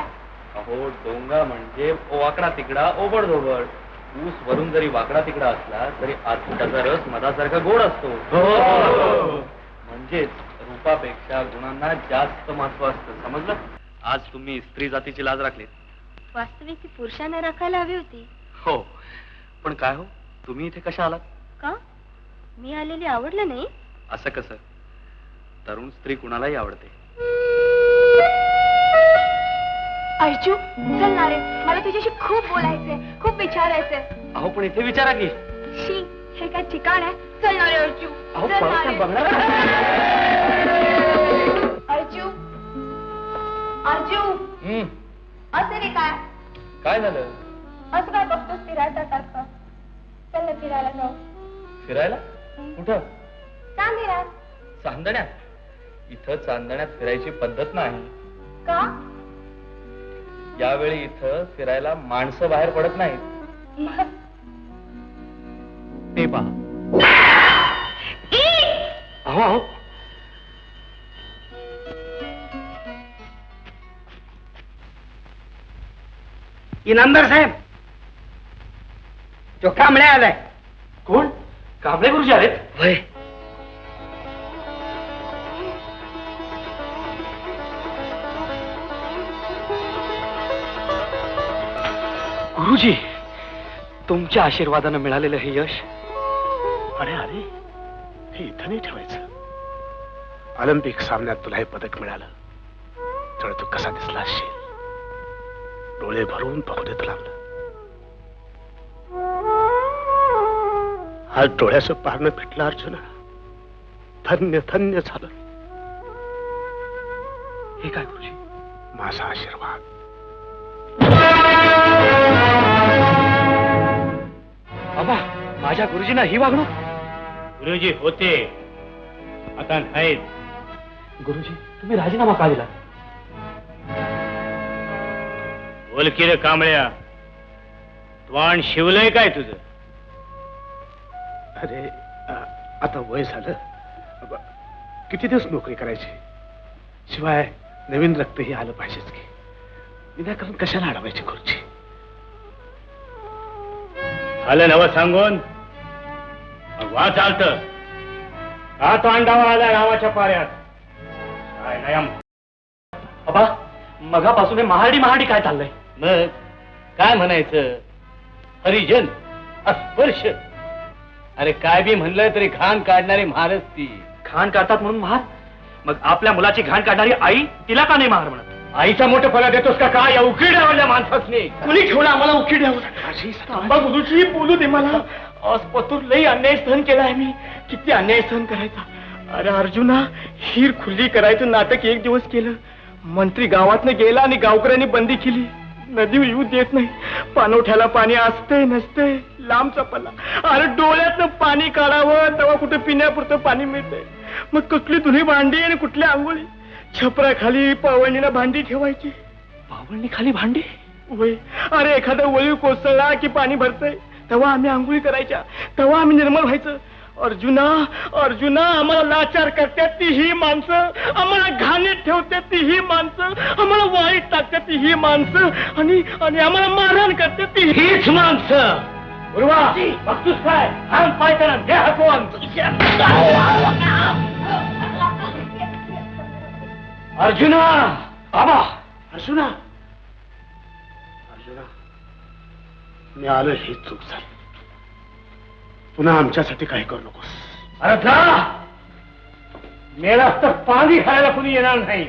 अहो डोंगा म्हणजे वाकडा तिकडा, ओबड धोबड. ऊस वरून जरी वाकडा तिकडा असला तरी आत त्याचा रस मधासारखा गोड असतो. म्हणजेच रूपापेक्षा गुणांना जास्त महत्व असतं, समजलं? आज तुम्ही स्त्री जातीची लाज राखली. वास्तविक ती पुरुषांना राखायला हवी होती. हो, पण काय हो, तुम्ही इथे कशा आलात? का? मी आलेली आवडलं नाही? असं कसं? तरुण स्त्री कुणालाही आवडते. अर्जू चल ना रे, मला तुझ्याशी खूप बोलायचंय, खूप विचारायचंय. अहो पण इथे विचारा की. शी, हे काय ठिकाण आहे? चल ना रे अर्जू, अहो चल ना रे. बघणार अर्जू, अर्जू, असं रे काय? काय झालं? असं काय बघतोस फिरायला सारखं? चल ना फिरायला जाऊ. फिरायला? कुठं? चांदेरा. चांदण्यात? इथं चांदण्यात फिरायची पद्धत नाही. का? यावेळी इथं फिरायला माणसं बाहेर पडत नाहीत. मग ते पहा. अहो अहो इनामदार साहेब, तो कांबळे आलाय. कोण? कांबळे गुरुजी आलेत? होय. गुरुजी, तुमच्या आशीर्वादानं मिळालेलं हे यश. अरे अरे, हे इथं नाही ठेवायचं. ऑलिम्पिक सामन्यात तुला हे पदक मिळालं तर तू कसा दिसला असशील. डोळे भरून पाहू देत लागलं. आज डोळ्याचं पारणं भेटलं अर्जुना. धन्य धन्य झालं. हे काय गुरुजी? माझा आशीर्वाद. बाबा, माझ्या गुरुजींना ही वागणूक? गुरुजी होते, आता नाहीत. गुरुजी, तुम्ही राजीनामा का दिला? बोलकी रे कांबळ्या, त्वाण शिवलंय काय तुझं? अरे आता वय झालं. किती दिवस नोकरी करायची. शिवाय नवीन रक्तही आलं पाहिजेच की. विनाकारण कशाला अडवायची खुर्ची. आलं नवं सांगून मग वा चालत. हा तांडावा आला गावाच्या पाऱ्यात. काय नाही बाबा, मगापासून हे महाडी महाडी काय चाललंय? मग काय म्हणायचं? हरिजन अस्पर्श. अरे काय बी म्हणलं तरी घाण काढणारी महारच ती. घाण काढतात म्हणून महार? मग आपल्या मुलाची घाण काढणारी आई, तिला का नाही महार म्हणत? आईचा मोठं फला देतोस का काय? या उकिड्यावरल्या माणसासने कुणी ठेवलं आम्हाला उकिड्यावर? थांबा गुरुजी, बोलू दे मला. आज पतूर लई अन्याय सहन केलाय मी. किती अन्याय सहन करायचा. अरे अर्जुना, हिर खुल्ली करायचं नाटक एक दिवस केलं. मंत्री गावातनं गेला आणि गावकऱ्यांनी बंदी केली. नदी येऊ देत नाही. पाणवठ्याला पाणी असते नसते लांबचा पल्ला. अरे डोळ्यातनं पाणी काढावं तेव्हा कुठं पिण्यापुरतं पाणी मिळतंय. मग कुठली धुणी भांडी आणि कुठल्या आंघोळी. छपराखाली पावणीला भांडी ठेवायची. पावळणी खाली भांडी? होय. अरे एखादा वळीव कोसळला की पाणी भरतंय तेव्हा आम्ही आंघोळी करायच्या. तेव्हा आम्ही निर्मळ व्हायचं. अर्जुना, अर्जुना, आम्हाला लाचार करतात ती ही माणसं. आम्हाला घाणीत ठेवतात ती ही माणसं. आम्हाला वाईट टाकतात ती ही माणसं. आणि आणि आम्हाला मारहाण करतात ती हीच माणसं. गुरुवा, बघतोस काय? हान पायताना दे हाकून. अर्जुना, बाबा, अर्जुना, अर्जुना, मी आलो ही चूक झाली. पुन्हा आमच्यासाठी काही करू नकोस. अरे जा, मेलास तर पाणी खायला कुणी येणार नाही.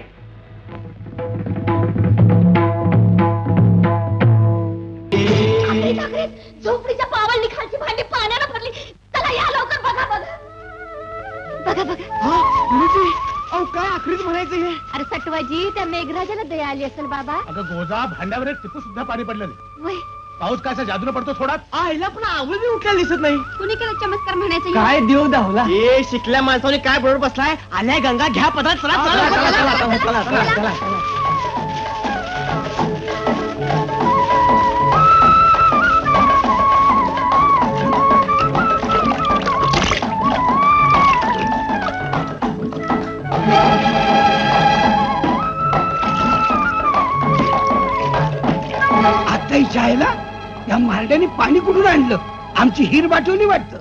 झोपडीच्या पावल खालची भांडी पाण्यानं भरली. चला या लवकर, बघा बघा बघा बघा. अहो काय आखरीच म्हणायचं हे? अरे सटवाजी, त्या मेघराजाला दया आली असेल बाबा. अगं गोजा, भांड्यावर एक टिपू सुद्धा पाणी पडलं नाही. वय, पाऊस कायचा जादून पडतो थोडाच. आईला पण आवळ बी उठलेला दिसत नाही. कुणी केलं चमत्कार म्हणायचं? काय देव धावला. ए शिकल्या माणसाने काय बरोबर बसलाय. आल्या गंगा घ्या पदार्थ. चला चला चला चला चला चला चला चला. आता जायला या मारड्याने पाणी कुठून आणलं? आमची हिर बाटवली वाटतं.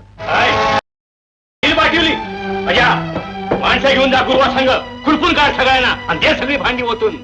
पाठवली अजा, माणसं घेऊन जा गुरुवा संघ. खुरपून काढ सगळ्यांना आणि दे सगळी भांडी ओतून.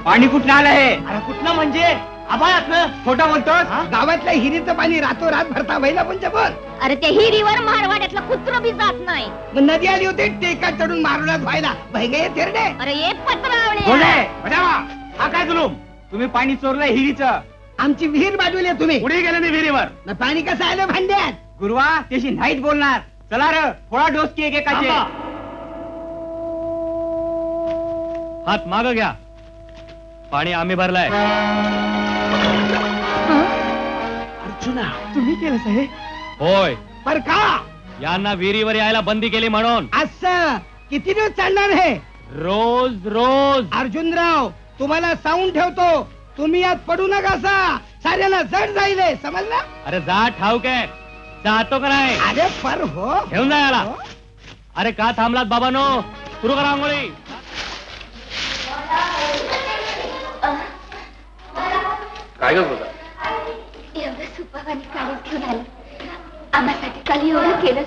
पाणी कुठं आलं हे? अरे कुठलं म्हणजे आभाळातलं खोटं बोलतोस? गावातल्या हिरीचं पाणी रातोरात भरता व्हायला पण जबर. अरे त्या हिरीवर मारवाड्यातलं कुत्र बी जात नाही. मग नदी आली होती टेका चढून मारुणात व्हायला भैगे थेरडे. अरे ये पत्रावळे. कोणे? बजावा. हा काय जुलूम? तुम्ही पाणी चोरलंय हिरीचं. आमची विहीर बाजूला तुम्ही पुढे गेले नाही विहिरीवर. न पाणी कसं आलं भांड्यात? गुरुवा त्याशी नाहीच बोलणार. चला र थोडा डोस की एकेकाचे. हात माग घ्या. पाणी आम्ही भरलाय. अर्जुना तुम्ही केलं साहेब? होय. पर का? यांना विहिरीवर यायला बंदी केली म्हणून. असं किती दिवस चालणार हे? रोज रोज. अर्जुनराव तुम्हाला सांगून ठेवतो, तुम्ही यात पडू नका. साऱ्याला जड जाईल समजलं? अरे जा ठाऊक आहे. जातो का नाही? अरे पर हो घेऊन जा याला. अरे का थांबलात बाबानो? सुरू करा आंघोळी. काय ग बोला? एवढं सुपावानी काढून घेऊन आलं. आम्हासाठी काल एवढं केलंस,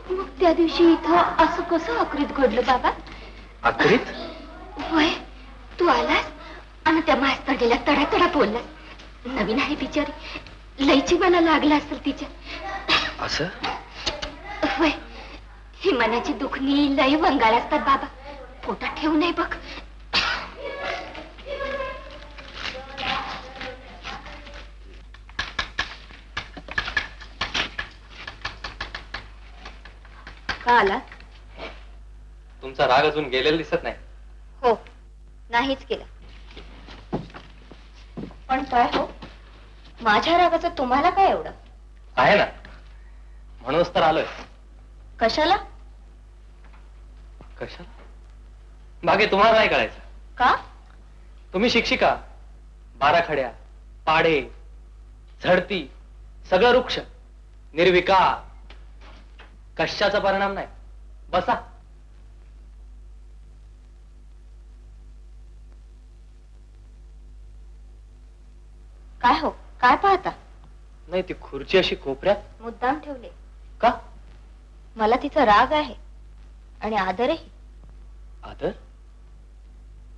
मग त्या दिवशी इथं असं कसं अक्रीत घडलं बाबा? अक्रीत? होय, तू आलास आणि त्या मास्तरला तडातडा बोललास. नवीन आहे बिचारी, लयची मला लागला असेल तिच्या. असं? होय, ही मनाची दुखणी लय वंगाळ असतात बाबा. पोटात ठेवू नये बघ. का आला? तुमचा राग अजून गेलेला दिसत नाही. हो, नाहीच केला. पण काय हो, माझ्या रागाचं तुम्हाला काय एवढं? आहे ना, म्हणूनच तर आलोय. कशाला? कशाला? बाकी तुम्हाला नाही कळायचं का? तुम्ही शिक्षिका, बाराखड्या, पाढे, झडती, सगळं वृक्ष, निर्विकार, कशाचा परिणाम नाही. बसा. काय हो, काय पाहता? नाही, ती खुर्ची अशी कोपऱ्यात मुद्दाम ठेवले. का? मला तिचा राग आहे आणि आदरही. आदर?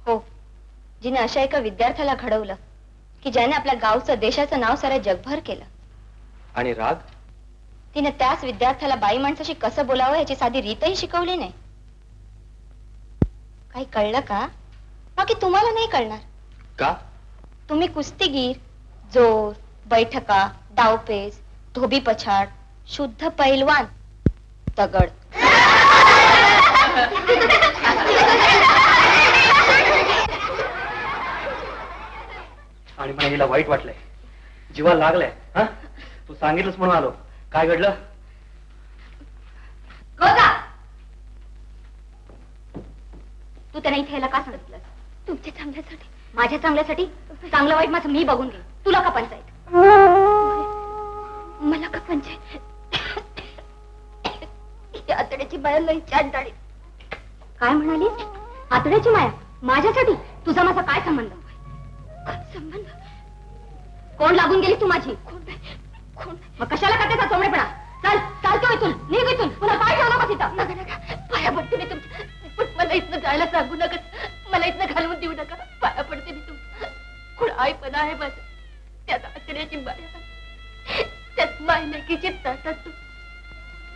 हो, जिने अशा एका विद्यार्थ्याला घडवलं की ज्याने आपल्या गावचं, देशाचं नाव साऱ्या जगभर केलं. आणि राग? तिने त्याच विद्यार्थ्याला बाई माणसाशी कसं बोलावं याची साधी रीतही शिकवली नाही. काही कळलं का? बाकी तुम्हाला नाही कळणार. का? तुम्ही कुस्तीगीर, जोर, बैठका, डावपेच, धोबी पछाड, शुद्ध पैलवान, दगड. आणि मला हिला वाईट वाटलंय, जीवा लागलाय. हा, तू सांगितलंस म्हणून आलो. काय घडलं? तू त्यांना इथे यायला का सांगितलं? तुमच्या चांगल्यासाठी. माझ्या चांगल्यासाठी? चांगलं वाईट माझं मी बघून घेईन. तुला का पंचायत? मला का पंचायत? आतड्याची माया लई चांडाळी. काय म्हणाली? आतड्याची माया माझ्यासाठी? तुझा माझा काय संबंध? संबंध? कोण लागून गेली तू माझी? कोण? मग कशाला करते का चोमडेपणा? चल, चालतो इथून, निघ इथून. पुन्हा काय ठेवू नका तिथं. नका, पाया पडते मी तुमच्या. पण मला इथनं जायला सांगू नका. मला इथनं घालवून देऊ नका. पाया पडते मी तुमच्या. कुण आईपणा आहे माझा. त्यात आतड्याची माया, त्यात मायलेकीची ताटात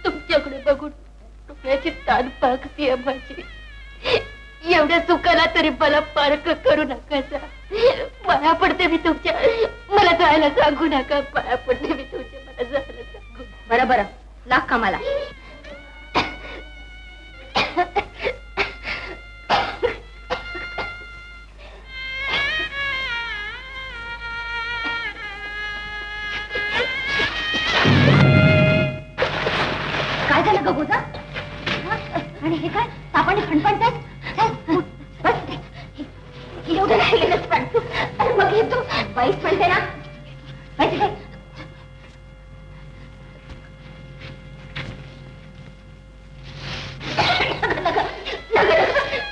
तुमच्याकडे बघून डोळ्याची ताण पाकतीये माझी. एवढ्या चुकाला तरी मला पारक करू नका. पाया पडते मी तुमच्या. मला जायला सांगू नका. पाया पडते मी तुमच्या. मला जायला सांगू. बरं, लाग कामाला. काय झालं ग गोदा? आणि हे काय सापाने खणपणतायत? बस एवढं राहिलेलंच पण तू. मग हे तू बाईच म्हणते ना?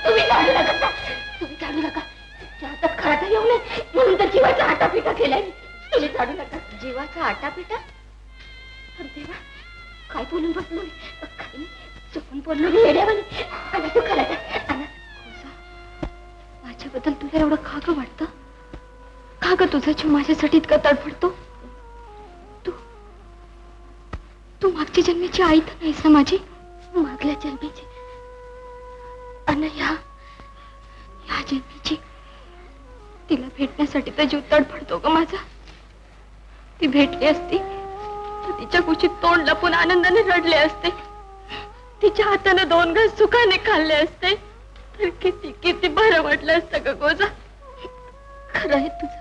तुम्ही झाडू नका. तुमच्या हातात खराटा येऊ नये म्हणून तर जीवाचा आटापिटा केलाय. तुम्ही झाडू नका. जीवाचा आटापिटा? देवा, काय बोलून बसलो मी? काही नाही, चुकून बोललो मी येड्यावानी. आला तू खराटा. माझ्या माझ्याबद्दल तुला एवढं का ग वाटतं? का ग तुझा जीव माझ्यासाठी इतका तडफडतो? तू मागच्या जन्मीची आई तर नाहीस ना माझी? मागल्या जन्मीची आणि ह्या जन्मीची. तिला भेटण्यासाठी तर जीव तडफडतो ग माझा. ती भेटली असती तर तिच्या कुशीत तोंड लपून आनंदाने रडले असते. तिच्या हाताने 2 घास सुखाने खाल्ले असते तर किती किती बरं वाटलं असतं ग गोजा. खरं आहे तुझं.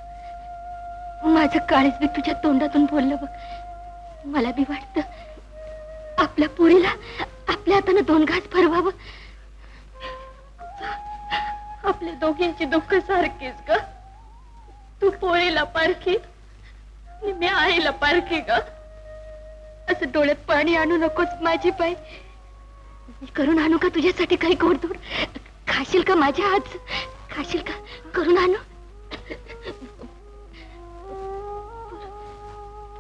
माझं काळीच बी तुझ्या तोंडातून बोललं बघ. मला बी वाटतं आपल्या पोरीला आपल्या हाताने 2 घास भरवावं. आपल्या दोघांची दुःख सारखीच ग. तू पोरीला पारखी आणि मी आईला पारखी ग. असं डोळ्यात पाणी आणू नकोस माझी बाई. मी करून आणू का तुझ्यासाठी काही गोडधोड? खाशील का माझ्या हात? खाशील का? करून आणू?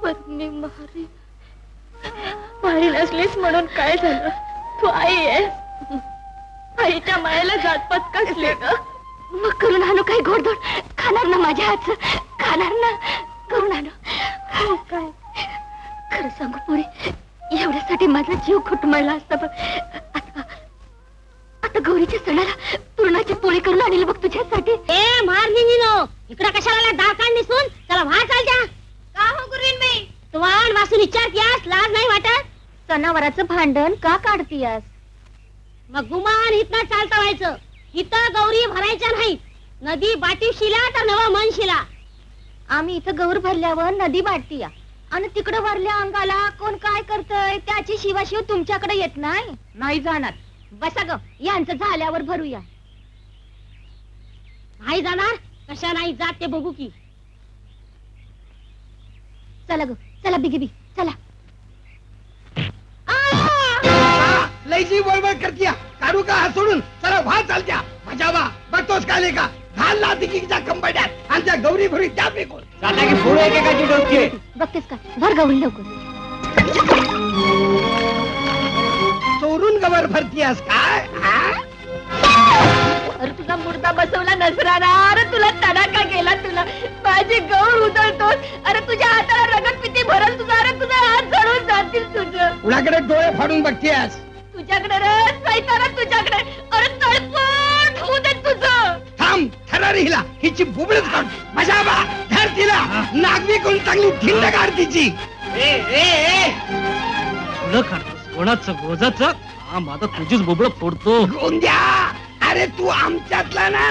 पण मी मारी नसलीस म्हणून काय झालं? तू आई आहेस. आईच्या मायेला जातपात कसले ग? मग करून आणू काही गोडधोड? खाणार ना माझ्या हातचं? खाणार ना? करून आणू काय? खरं सांगू पुरी, एवढ्यासाठी माझा जीव खुटमळला असता बघ. आता गौरीच्या सणाला पुरणाची पोळी करून आणली बघ तुझ्यासाठी. ए मार निघिनो, इकडं कशाला दाकांड निसून चला बाहेर चाल जा. का हो गुरुवीन बाई, तू वाण वासून विचारतीयास, लाज नाही वाटत? सणावराचं भांडण का काढतीयास? मग गुमान इथनं चालता व्हायचं. इथं गौरी भरायच्या नाही. नदी बाटी शिला तर नवा मन शिला. आम्ही इथं गौर भरल्यावर नदी बाटतीया आणि तिकडं भरल्या अंगाला कोण काय करतय त्याची शिवाशिव तुमच्याकडे येत नाही. नाही जाणार. बसा ग, यांचं झाल्यावर भरूया. नाही जाणार? कशा नाही जात ते बघू की. चला ग, चला बिगी बी, चला. लयची बळबळ करतीया. काढू का हात सोडून? चला व्हा चालत्या. मजा वा. बघतोस काले का? घाल ला तिकीच्या कंबड्यात आणि त्या गौरी भरी त्या फेकून. जाता की पुढे एकेकाची डोकी. बघतेस का? भर गौरी लवकर. चोरून गवर भरतीयास काय? अरे तुझा मुर्दा बसवला नसराना. अरे तुला तडाखा गेला. तुला माझी गौर उधळतोस. अरे तुझ्या हाताला रगत पिती भरल तुझा. अरे तुझा हात जळून जातील तुझं. कुणाकडे डोळे फाडून बघतीयास? तुझ्याकडे रे सैताना, तुझ्याकडे. अरे तळपट होऊ दे तुझं. थांब, थरारी हिला. हिची बुबळच काढ. मजा बा. धर तिला. नागवी कोण चांगली धिंड काढ तिची. न काढतोस कोणाचं गोजाचं? हा माझा तुझीच बोबळ फोडतो. गोंद्या, अरे तू आमच्यातला ना.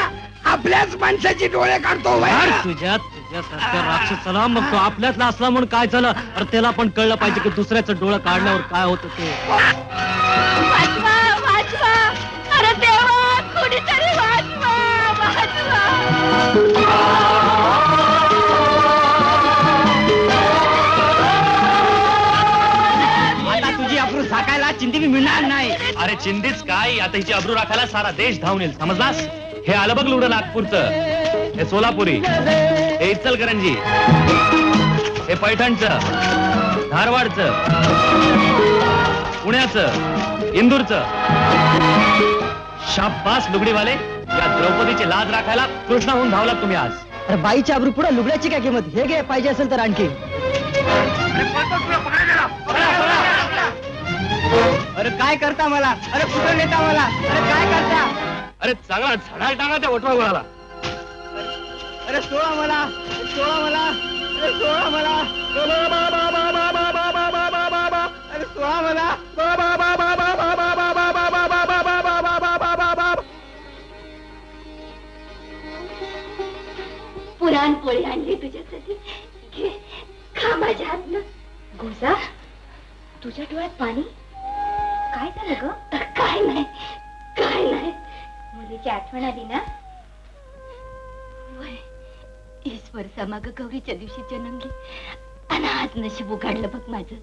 आपल्याच माणसाची डोळे काढतो. तुझ्यासारख्या राक्षसाला मग तो आपल्यातला असला म्हणून काय झालं? अरे त्याला पण कळलं पाहिजे की दुसऱ्याचं डोळं काढल्यावर काय होतं ते. वाचवा, वाचवा. अरे देवा, कोणीतरी वाचवा, वाचवा. आता तुझी अब्रू झाकायला चिंधी बी मिळणार नाही. अरे चिंधीच काय, आता हिची अब्रू राखायला सारा देश धावून येईल. समजलास? हे आलं बघ लुडं नागपूरचं, हे सोलापुरी, हे इचलकरंजी, हे पैठणचं, धारवाडचं, पुण्याचं, इंदूरचं. शाबास लुगडीवाले. या द्रौपदीची लाज राखायला कृष्णाहून धावला तुम्ही आज. अरे बाईच्या अब्रू पुढे लुगड्याची काय किंमत? हे घे, पाहिजे असेल तर आणखी. अरे काय करता मला? अरे कुठं नेता मला? अरे काय करता? अरे चांगला झडाल टांगा त्या वटवा गुळाला. अरे सोळा मला, सोळा मला, अरे सोळा मला. अरे सोळा मला. पुरणपोळी आणली तुझ्यासाठी. घे, खा माझ्या हातनं. गोसा, तुझ्या डोळ्यात पाणी? काय झालं ग? काय नाही, काय नाही. मुलीची आठवण आली ना? वय, 20 वर्षामाग गौरीच्या दिवशी जन्मली आणि आज नशीब उघडलं बघ माझं.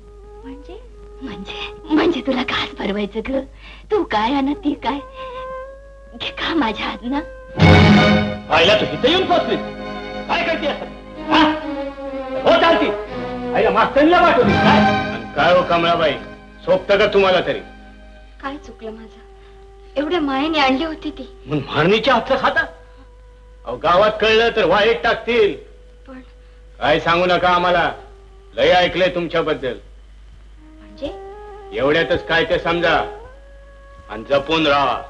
म्हणजे म्हणजे म्हणजे तुला घास भरवायचं ग. तू काय आणि ती काय. घे, खा माझ्या हातनं. पाहिला तू इथे येऊन पोचलीस. काय करते हो? चालती आईला मास्तरला पाठवली काय? हो कमळाबाई, सोपतं का तुम्हाला तरी? काय चुकलं माझं? एवढ्या मायेने आणली होती ती. म्हणून मारणीच्या हातचं खाता. अहो गावात कळलं तर वाईट टाकतील. पण काय सांगू नका आम्हाला, लय ऐकलंय तुमच्याबद्दल. म्हणजे एवढ्यातच काय ते समजा आणि जपून राहा.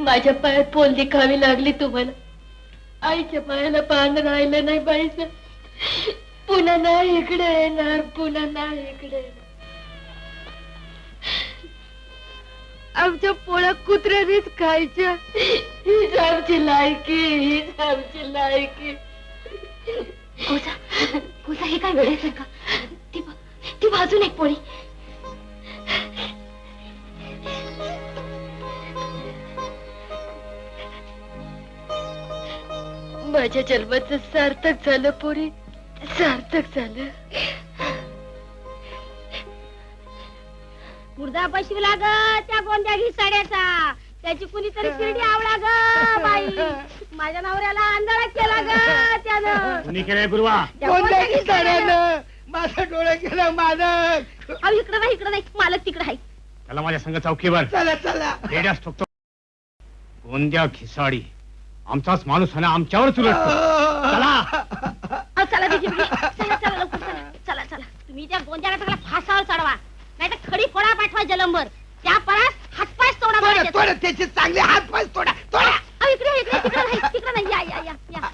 माझ्या पायात पोल दिखावी लागली तुम्हाला. आईच्या पायाला पान राहिलं नाही बाईचं. पुन्हा नाही इकडे येणार, पुन्हा नाही इकडे येणार. आमच्या पोळ्या कुत्र्यानेच खायच्या. हीच आमची लायकी, हीच आमची लायकी. कोसा हे काय वेळेस का? ती बाजून एक पोळी. माझ्या जन्माचं सार्थक झालं पोरी, सार्थक झालं. मुर्दा बसविला ग त्या गोंद्या घिसाड्याचा. त्याची कुणीतरी शिर्डी आवळा ग बाई. माझ्या नवऱ्याला आंधळा केला ग त्यानं. कुणी केलंय गुरुवा? त्या गोंद्या कोणत्या घिसाड्यानं. माझं डोळं गेलं मालक. अहो इकडं नाही मालक तिकडं आहे. त्याला माझ्या संघ चौकीवर चला चला. रेड्यास ठोकतो. गोंद्या खिसाडी आमचाच माणूस आहे ना, आमच्यावरच उलटतो. चला. चला त्याची चला लवकर चला. तुम्ही त्या गोंद्याला त्याला फासावर चढवा, नाही तर खडी फोडा पाठवा जलंबर. त्या परास हातपाय तोडा. थोडं त्याचे चांगले हात पाय तोडा. इकडे तिकडे नाही. या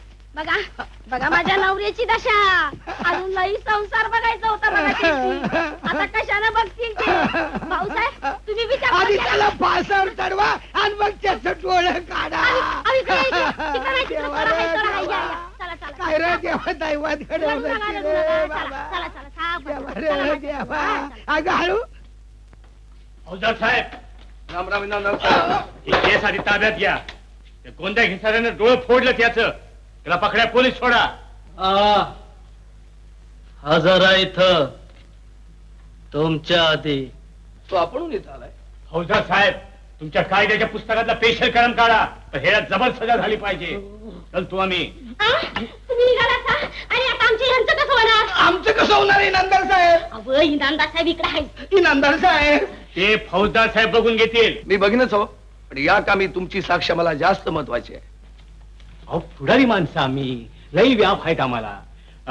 बघा माझ्या नवऱ्याची दशा. अजून लई संसार बघायचा होता बघा त्यांची. आता कशानं बघतील ते. भाऊसाहेब तुम्ही आधी विचार. त्याला फासावर चढवा आणि मग त्याचं डोळं काढा. काय रे देवा, दैवात घडवलं की रे बाबा. देवा अगं हळू. फौजदार साहेब, राम राम नाम राम. ही केस आधी ताब्यात घ्या. ते गोंद्या घिसाऱ्यानं डोळं फोडलं त्याचं. त्याला पकड्या, पोलीस सोडा. हजरा इथं तुमच्या आधी. तो आपण इथं आलाय. फौजदार साहेब, तुमच्या कायद्याच्या पुस्तकातला पेशल कलम काढा. तर ह्याला जबर सजा झाली पाहिजे. चलतो आम्ही. तुम्ही निघाला आणि आता आमच्या ह्यांचं कसं होणार? आमचं कसं होणार आहे इनामदार साहेब? अव इनामदार साहेब इकडे आहे. इनामदार साहेब ते फौजदार साहेब बघून घेतील. मी बघीनच हो, पण या कामी तुमची साक्ष मला जास्त महत्वाची आहे. अहो पुढारी माणसं आम्ही, लई व्याप आहेत आम्हाला.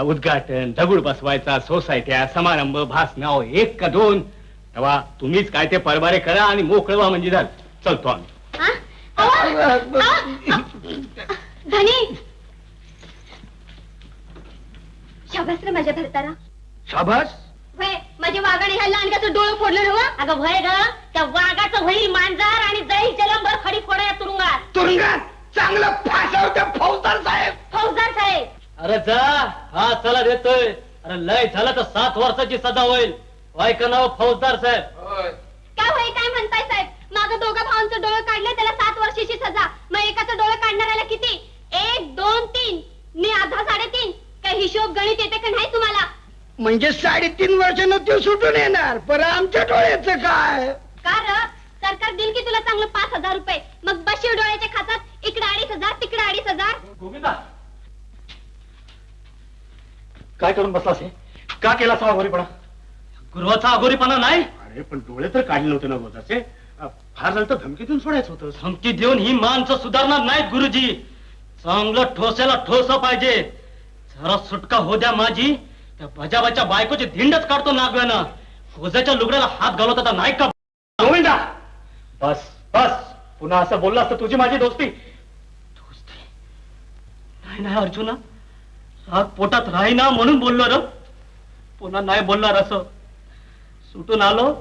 उद्घाटन, दगड बसवायचा, सोसायट्या, समारंभ, भाषणाव 1 का 2. तेव्हा तुम्हीच काय ते परबारे करा आणि मोकळवा म्हणजे झालं. चलतो आम्ही. धनी शाबास रे माझ्या भरतारा. शाबास. वय माझ्या वाघाने ह्या लांडग्याचं डोळं फोडलं नव्हतं. अगं वय ग, त्या वाघाचं होईल मांजर आणि जाईल जलंभर खडी फोडा या तुरुंगात. तुरुंगात चांगलं फासावर त्या फौजदार साहेब. फौजदार साहेब अरे जा, हा चला देतोय. अरे लय झालं तर 7 वर्षाची सजा होईल. ऐका नाव फौजदार साहेब. काय होईल काय म्हणताय साहेब? मागं दोघा भावांचं डोळं काढलं त्याला 7 वर्षाची सजा. मग एकाचं डोळं काढणाऱ्याला किती? 1, 2, 3 ने आधा 3.5. काय हिशोब गणित येते का नाही तुम्हाला? म्हणजे 3.5 वर्षानं ते सुटून येणार. पण आमच्या डोळ्याचं काय? कारण सरकार देईल की तुला चांगलं 5,000 रुपये. मग बशीव डोळ्याच्या खात्यात इकडे 2,500 तिकडे 2,500. गोविंदा, काय करून बसलास हे? का केला असा अघोरीपणा? गुरुवाचा अघोरीपणा नाही. अरे पण डोळे तर काढले नव्हते ना गोदाचे. फार झालं तर धमकीतून सोडायचं होतं. धमकी देऊन ही माणसं सुधारणार नाहीत गुरुजी. चांगलं ठोसायला ठोस पाहिजे. जरा सुटका हो द्या माझी. त्या बजाबाच्या बायकोची धिंडच काढतो नागव्यानं. खोजाच्या लुगड्याला हात घालवत आता नाही का? गोविंदा बस बस. पुन्हा असं बोलला असतं तुझी माझी दोस्ती. दोस्ती नाही अर्जुना, राग पोटात राहीना म्हणून बोललो र. पुन्हा नाही बोलणार असं. सुटून आलो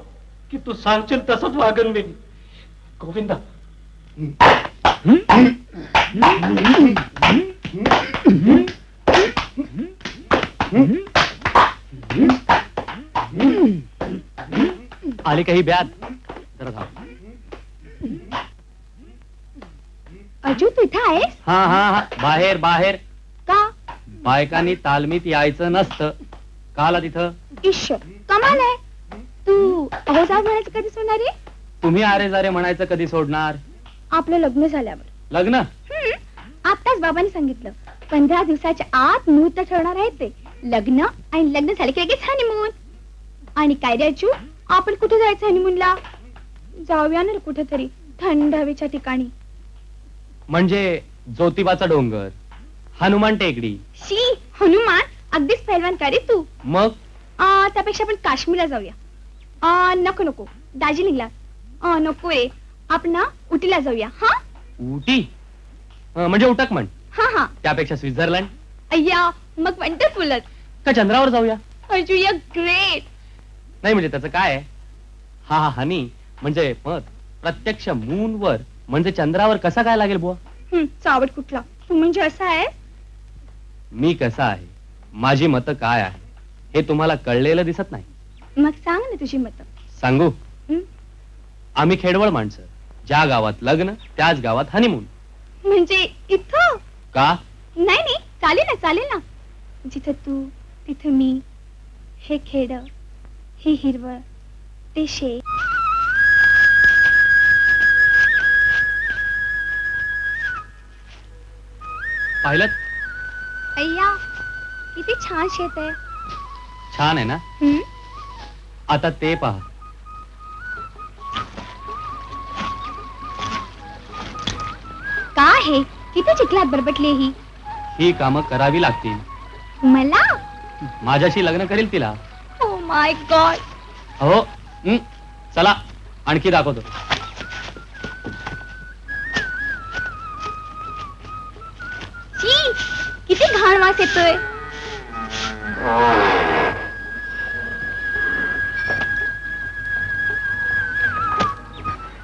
की तू सांगशील तसंच वागन मी. गोविंदा आली काही ब्याद जरा थांब. अजू तिथं आहेस? हा बाहेर बाहेर. का? बायकांनी तालमीत यायचं नसतं. काला तिथं इश्श कमाल आहे. तू अहोसाहेब म्हणायचं कधी सोडणार आहे? तुम्ही आरे जारे म्हणायचं कधी सोडणार? आपलं लग्न झाल्यावर. लग्न? आताच बाबांनी सांगितलं 15 दिवसाच्या आत मुहूर्त ठरवणार आहे ते. लग्न आणि लग्न झाले की लगेच हनीमून. आणि काय रे अजू, आपण कुठे जायचं हनीमूनला? जाऊया ना कुठेतरी थंड हवेच्या ठिकाणी. म्हणजे ज्योतिबाचा डोंगर, हनुमान टेकडी. शी, हनुमान अगदीच पैलवान का रे तू? मग त्यापेक्षा आपण काश्मीरला जाऊया. नको नको, दार्जिलिंगला. नको रे, आपण ना उटीला जाऊया. हा, उटी म्हणजे उटक म्हण. हा हा. त्यापेक्षा स्वित्झर्लंड. अय्या, मग वंडरफुलच. का चंद्रावर जाऊया? Arju, you great. नाही म्हणजे त्याचं काय आहे? हा हा हनी म्हणजे मत प्रत्यक्ष मून वर म्हणजे चंद्रावर कसा काय लागेल बुवा? चावट कुठला तू? म्हणजे असं आहे मी कसा आहे, माझी मतं काय आहे हे तुम्हाला कळलेलं दिसत नाही. मग सांग ना तुझी मतं. सांगू? आम्ही खेडवळ माणसं, ज्या गावात लग्न त्याच गावात हनीमून. म्हणजे इथं का? नाही नाही, चालेल ना चालेल ना. जिथं तू तिथं मी, हे खेड, ही हिरवळ, ते शेत. पाहिलं? अय्या, किती छान शेत आहे. छान आहे ना? आता ते पहा. का आहे? किती चिखलात बरबटली ही कामं करावी लागतील. मला? माझ्याशी लग्न करेल तिला. Oh my God. हो. चला आणखी दाखवतो. छी, किती घाण वास येतोय.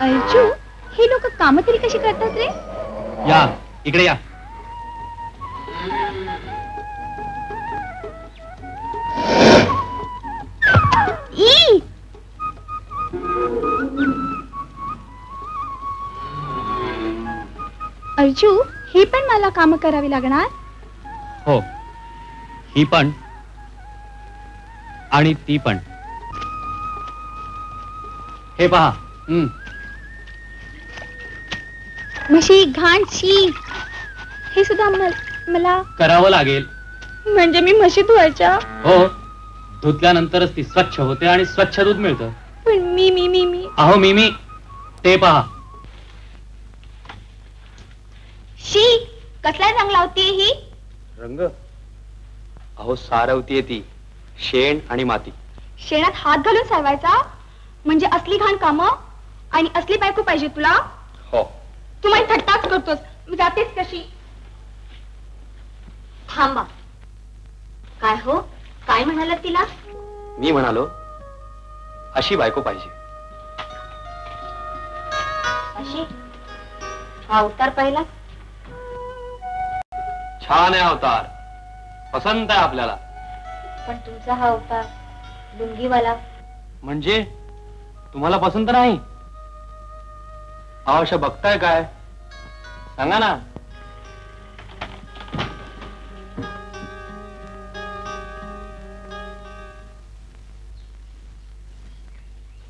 अर्जू, हे लोक काम तरी कशी करतात रे? या इकडे या. ई! अर्जू, ही पण मला काम करावी लागणार? हो, ही पण आणि ती पण. हे पहा. म्हशी घाण, शी. हे सुद्धा मला करावं लागेल. म्हणजे मी म्हशी धुवायच्या? हो, धुतल्यानंतरच ती स्वच्छ होते आणि स्वच्छ दूध मिळतं. पण मी अहो मी ते पहा. शी, कसला रंग लावते ही? रंग? अहो सारवतीये ती शेण आणि माती. शेणात हात घालून सारवायचा? म्हणजे असली घाण कामं आणि असली बायको पाहिजे तुला? हो. तू माझी थट्टाच करतोस. मी जातेच कशी? थांबा. काय हो, काय म्हणाला तिला? मी म्हणालो अशी बायको पाहिजे. अशी? हा अवतार पाहिला? छान आहे अवतार, पसंत आहे आपल्याला. पण तुमचा हा अवतार लुंगीवाला. म्हणजे तुम्हाला पसंत नाही? अवश्य बघताय काय, सांगा ना.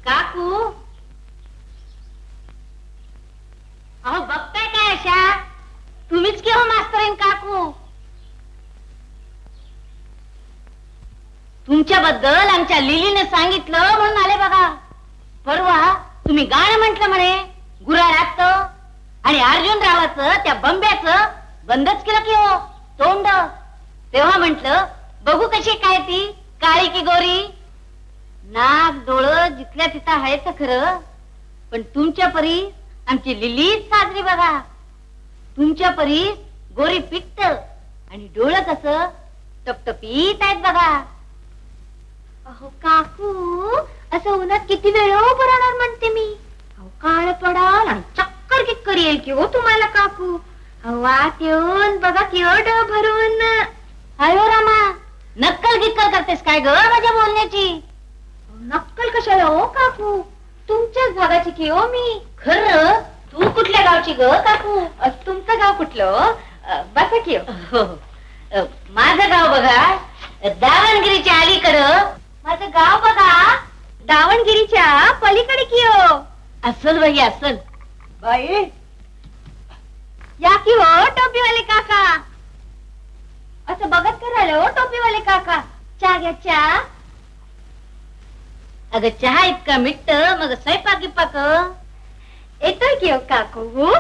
काकू, अहो बघताय काय अशा? तुम्हीच की हो मास्तरीन काकू. तुमच्याबद्दल आमच्या लिलीने सांगितलं म्हणून आले बघा. परवा तुम्ही गाणं म्हटलं म्हणे गुराळात, आणि अर्जुन रावाचं त्या बंब्याचं बंदच केलं की हो तोंड. तेव्हा म्हंटल बघू कशी काय ती काळी की गोरी. नाक डोळं जिथल्या तिथं आहेच खरं, पण तुमच्या परी आमची लिलीच साजरी बघा. तुमच्या परी गोरी पिट्ट आणि डोळं कसं टपटपीत आहेत बघा. अहो काकू, असं उन्हात किती वेळ उभं राहणार म्हणते मी. अहो काळ पडाल आणि चक्कर किक्कर येईल की हो तुम्हाला काकू. वाट येऊन बघा की डो भरून. अयो रामा, नक्कल गिक्कल करतेस काय ग माझ्या बोलण्याची? नक्कल कशाला हो काकू, तुमच्याच भागाची की हो मी. खरं? तू कुठल्या गावची ग काकू? तुमचं गाव कुठलं? बसा की हो. माझं गाव बघा दावणगिरीच्या अलीकडं. माझं गाव बघा दावणगिरीच्या पलीकडे की हो. असल बाई असल. बाई या की हो टोपीवाले काका. असं बघत करायला हो टोपीवाले काका. चहा घ्या चहा. अगं चहा इतका मिट्ट मग स्वयंपाक गिपाक येतोय की हो काकू.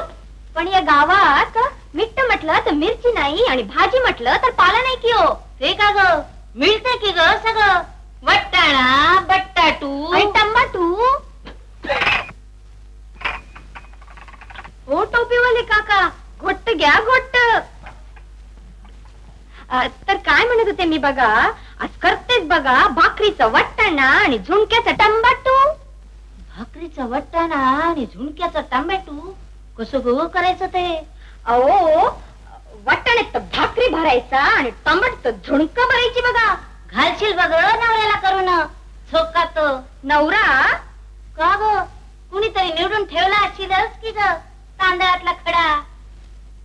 पण या गावात मिट्ट म्हटलं तर मिरची नाही आणि भाजी म्हटलं तर पाला नाही की हो. ते का ग मिळते की ग सगळं वट्टाणा बट्टाटू आणि टमाटू. हो टोपीवाले काका घोट्ट घ्या घोट्ट. तर काय म्हणत होते मी बघा, आज करतेच बघा भाकरीचं वाटाणा आणि झुणक्याचं टमाटू. भाकरीचा वट्टाणा आणि झुणक्याचा टमॅटो कसं गो करायचं ते? अहो वाटाण्यात तर भाकरी भरायचा आणि टमाट झुणक भरायची बघा. घालशील बघ नवऱ्याला करून चोकात. नवरा का ग कुणीतरी निवडून ठेवला असशीलच की ग तांदळातला खडा.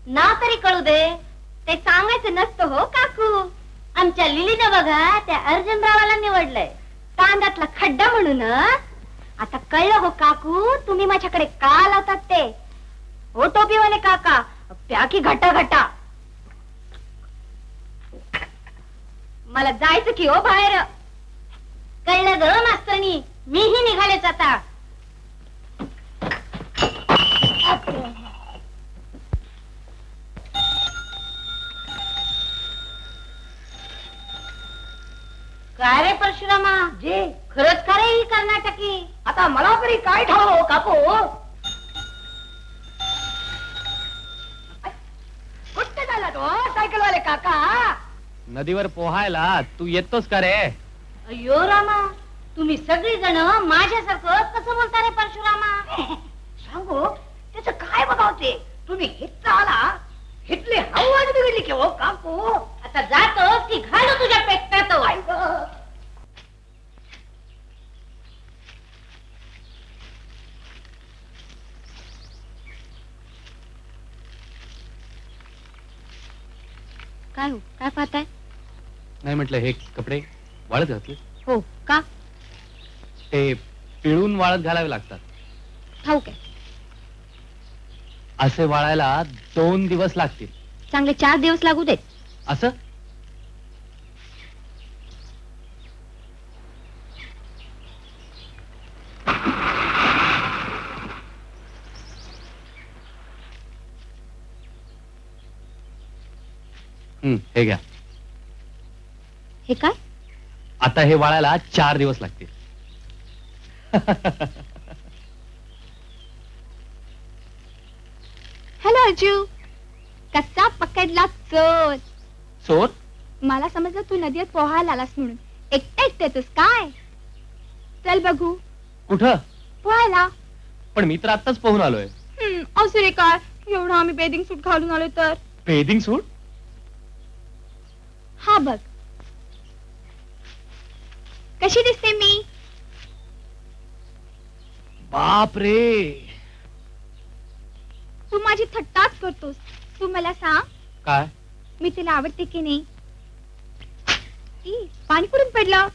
नाव तरी कळू दे. ते सांगायचं नसतं हो काकू. आमच्या लिलीनं बघा त्या अर्जुनरावाला निवडलंय. तांदळातला खड्डा म्हणून. आता कळलं हो काकू तुम्ही माझ्याकडे का लावतात ते. हो टोपीवाले काका प्या की घटा घटा. मला जायचं की हो बाहेर. कळलं ग मास्तरनी मीही निघालेच आता. काय रे परशुरामा जे खरंच का रे ही कर्नाटकी? आता मला तरी काय ठाव हो काकू. कुठे झाला तो सायकलवाले काका. नदीवर पोहायला तू येतोस का रे? अयो रामा तुम्ही सगळी जण माझ्यासारखं कसं बोलता रे परशुरामा? सांगू त्याच काय बघावते. तुम्ही हितला आला हितले हवाच बिघडली की हो काकू. आता जातो की घालू तुझ्या पेटतो. काय हो काय पाहताय? नाही म्हटलं हे कपडे वाळत घातले. हो का ते पिळून वाळत घालावे लागतात. ठाऊक आहे. असे वाळायला 2 दिवस लागतील. चांगले 4 दिवस लागू देत. असं हे घ्या. हे काय? आता हे वाळायला 4 दिवस लागतील. हॅलो अजू. कसा पकडला चोर. चोर? मला समजलं तू नदीत पोहायला आलास म्हणून. एकटा एकट्यातच काय? चल बघू. कुठं? पोहायला. पण मी तर आत्ताच पोहून आलोय. असं रे काय एवढं आम्ही बेदिंग सूट घालून आलो तर. बेदिंग सूट? हा बघ कशी दिसते मी. बाप रे. तू माझी थट्टाच करतोस. तू मला सांग काय? मी तिला आवडते की नाही. पाणी कुठून पडलं?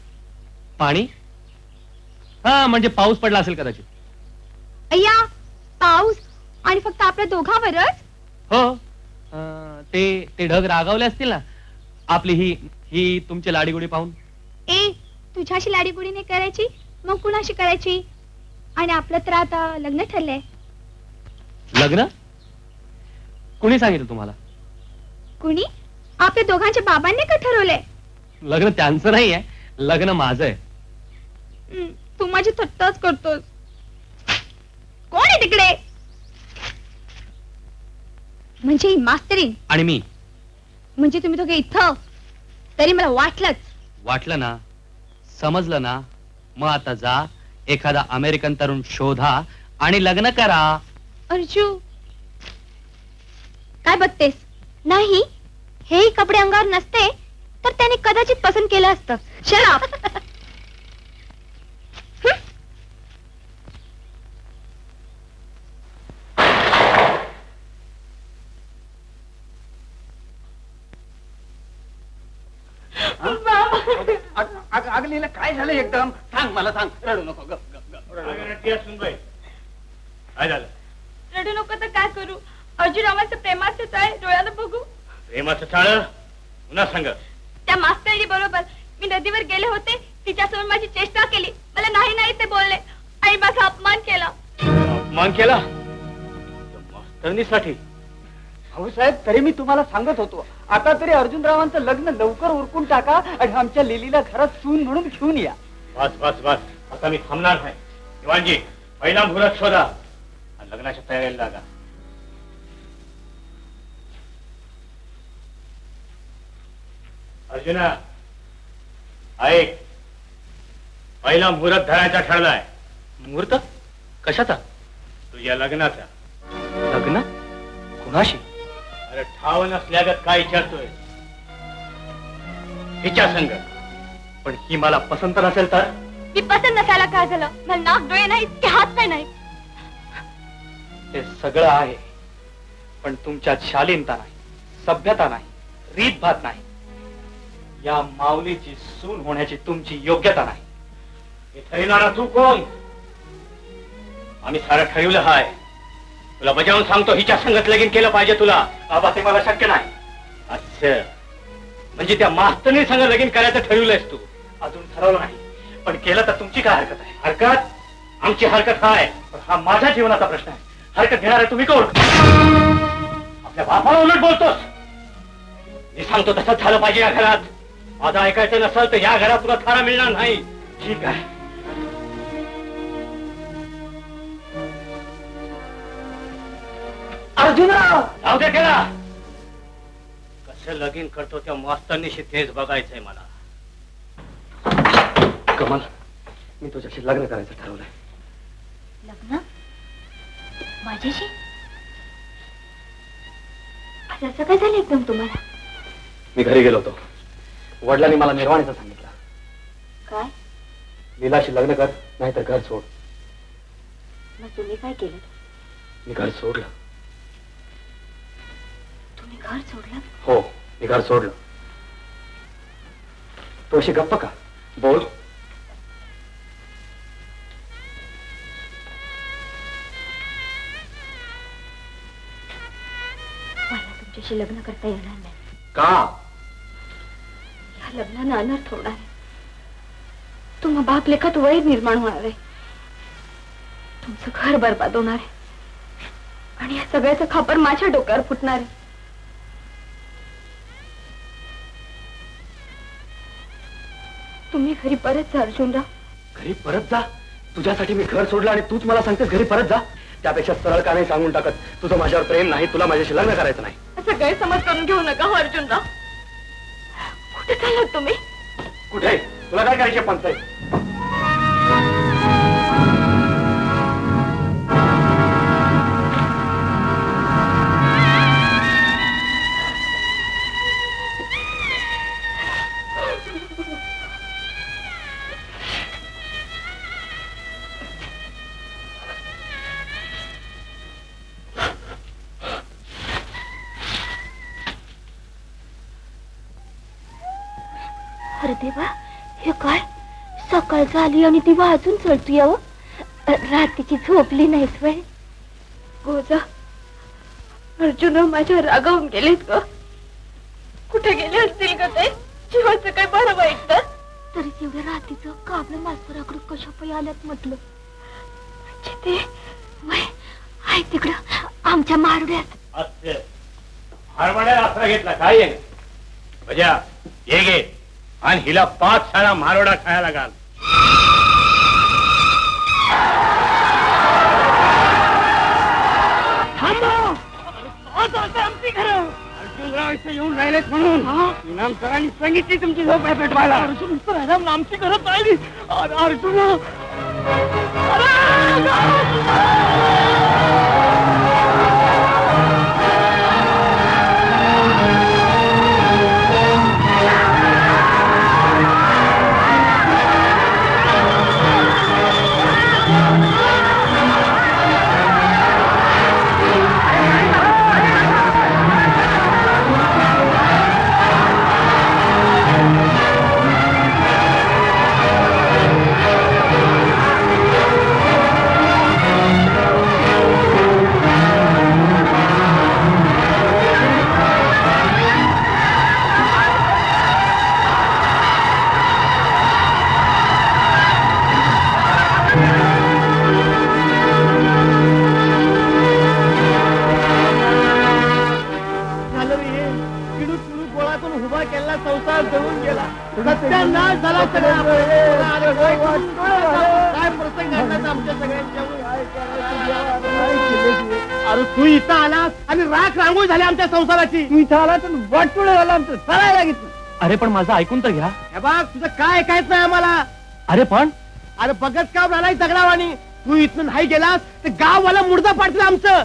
पाणी? हा म्हणजे पाऊस पडला असेल कदाचित. अय्या पाऊस आणि फक्त आपल्या दोघांवरच. हो ते ढग रागावले असतील ना आपली ही तुमची लाडीगुडी पाहून. तुझ्याशी लाडीगुडी नाही करायची मग कुणाशी करायची. आणि आपलं तर आता लग्न ठरलंय. लग्न? कुणी सांगितलं तुम्हाला? कुणी? आपल्या दोघांच्या बाबांनी का ठरवलंय? लग्न त्यांचं नाही आहे, लग्न माझं आहे. तू माझी थट्टाच करतोस. कोण आहे तिकडे? म्हणजे मास्तरीन आणि मी. म्हणजे तुम्ही दोघे इथं. तरी मला वाटलं ना, समजलं ना. मग आता जा एखादा अमेरिकन तरुण शोधा आणि लग्न करा. अर्जू काय बघतेस? नाही हेही कपडे अंगावर नसते तर त्याने कदाचित पसंत केलं असतं. शराब. अगलीला काय झालं एकदम सांग मला सांग. रडू नको. काय झालं? रडू नको तर काय करू. अर्जुन आम्हाला प्रेमाचंच आहे. डोळ्याला बघू. प्रेमाचं चाळ पुन्हा सांग. त्या मास्तरीणी बरोबर मी नदीवर गेले होते तिच्यासमोर माझी चेष्टा केली, मला नाही नाही ते बोलले आणि माझा अपमान केला. अपमान केला मास्तरणीसाठी? भाऊसाहेब, तरी मी तुम्हाला सांगत होतो, आता तरी अर्जुनरावांचं लग्न लवकर उरकून टाका आणि आमच्या लिलीला घरात सून म्हणून घेऊन या. बस बस बस, आता मी थांबणार नाही. दिवाणजी, पहिला मुहूर्त शोधा आणि लग्नाच्या तयारीला लागा. अर्जुना ऐक, पहिला मुहूर्त धरायचा ठरलाय. मुहूर्त कशाचा? तुझ्या लग्नाचा. लग्न कुणाशी? अरे ठाव नसल्यागत काय विचारतोय? हिच्या संग. पण ही मला पसंत नसेल तर? मी पसंत नसायला काय झालं? मला नाक डोळे नाही, इतके हात पाय नाही. ते सगळं आहे, पण तुमच्यात शालीनता नाही, सभ्यता नाही, रीतभात नाही. या माऊलीची सून होण्याची तुमची योग्यता नाही. हे ठरविणारा तू कोण? आम्ही सारं ठरवलं हाय. तुला बजावून सांगतो, हिच्या संगत लगीन केलं पाहिजे तुला. बाबा, ते मला शक्य नाही. अच्छा, म्हणजे त्या मास्तरनी संग लगीन करायचं ठरवलंयस तू? अजून ठरवलं नाही, पण केलं तर तुमची काय हरकत आहे? हरकत? आमची हरकत काय? पण हा माझ्या जीवनाचा प्रश्न आहे. हरकत घेणार आहे तुम्ही कोण? आपल्या बापाला उलट बोलतोस. मी सांगतो तसंच झालं पाहिजे या घरात. माझं ऐकायचं नसेल तर या घरात तुला थारा मिळणार नाही. ठीक आहे. अर्जुनराव, जाऊ दे केला. कसं लगीन करतो त्या मास्तरनीशी तेच बघायचंय मला. कमल, मी तुझ्याशी लग्न करायचं ठरवलंय. लग्न माझ्याशी? असं काय झालं एकदम तुम्हाला? मी घरी गेलो होतो. वडिलांनी मला निर्वाणीचं सांगितलं. काय? लीलाशी लग्न कर, नाहीतर घर सोड. मग तुम्ही काय केलं? मी घर सोडलं. तुम्ही घर सोडलं? हो, मी घर सोडलं. तू अशी गप्प का? बोल. मला तुमच्याशी लग्न करता येणार नाही. का? या लग्नानं अनर्थ होणार आहे. तुम्हा बाप लेखात वैर निर्माण होणार आहे. तुमचं घर बरबाद होणार आहे आणि या सगळ्याचा खापर माझ्या डोक्यावर फुटणार आहे. तुम्ही घरी परत जा अर्जुनराव. घरी परत जा? तुझ्यासाठी मी घर सोडलं आणि तूच मला सांगतेस घरी परत जा? त्यापेक्षा सरळ का नाही सांगून टाकत, तुझं माझ्यावर प्रेम नाही, तुला माझ्याशी लग्न करायचं नाही. असं गैरसमज करून घेऊ नका हो अर्जुनराव. कुठे चाललात तुम्ही? कुठे? तुला काय करायचे पंचायत? अरे देवा, हे काय? सकाळ झाली आणि ती वाजून चढतोय. रात्रीची झोपली नाहीस वय? गोजा, अर्जुन माझ्या रागावून गेलेत ग. कुठे गेले असतील ग ते? जीवाचं काय बरं वाईट तर? तरी तेवढ्या रात्रीचं काबलं मास्तराकडे कशा पायी आल्यात म्हटलं. म्हणजे ते वय आहे तिकडं आमच्या मारुड्यात. हरवण्याला आसरा घेतला काय? बजा ये गे आणि हिला 5 शाळा मारोडा खायला घाल. आमची घर अर्जुनराव इथे येऊन राहिलेत म्हणून इनाम सरांनी सांगितली तुमची झोप आहे पेटवायला. अर्जुन सर आमची घरं पाहिली. अर्जुन दिवसातून उभा केलेला संसार जळून गेला. सत्यानाश झाला सगळा. काय प्रसंग घडला आमच्या सगळ्यांच्या. अरे तू इथं आलास आणि राख रांगोळी झाली आमच्या संसाराची. तू इथं आला तर वाटोळ झालं आमचं. चालायला लागितलं. अरे पण माझं ऐकून तर घ्या. हे बघ तुझं काय ऐकायचं नाही आम्हाला. अरे पण अरे बघत का झालाय दगडावानी. तू इथून नाही गेलास तर गाववाला मुर्दा पाडतील आमचं.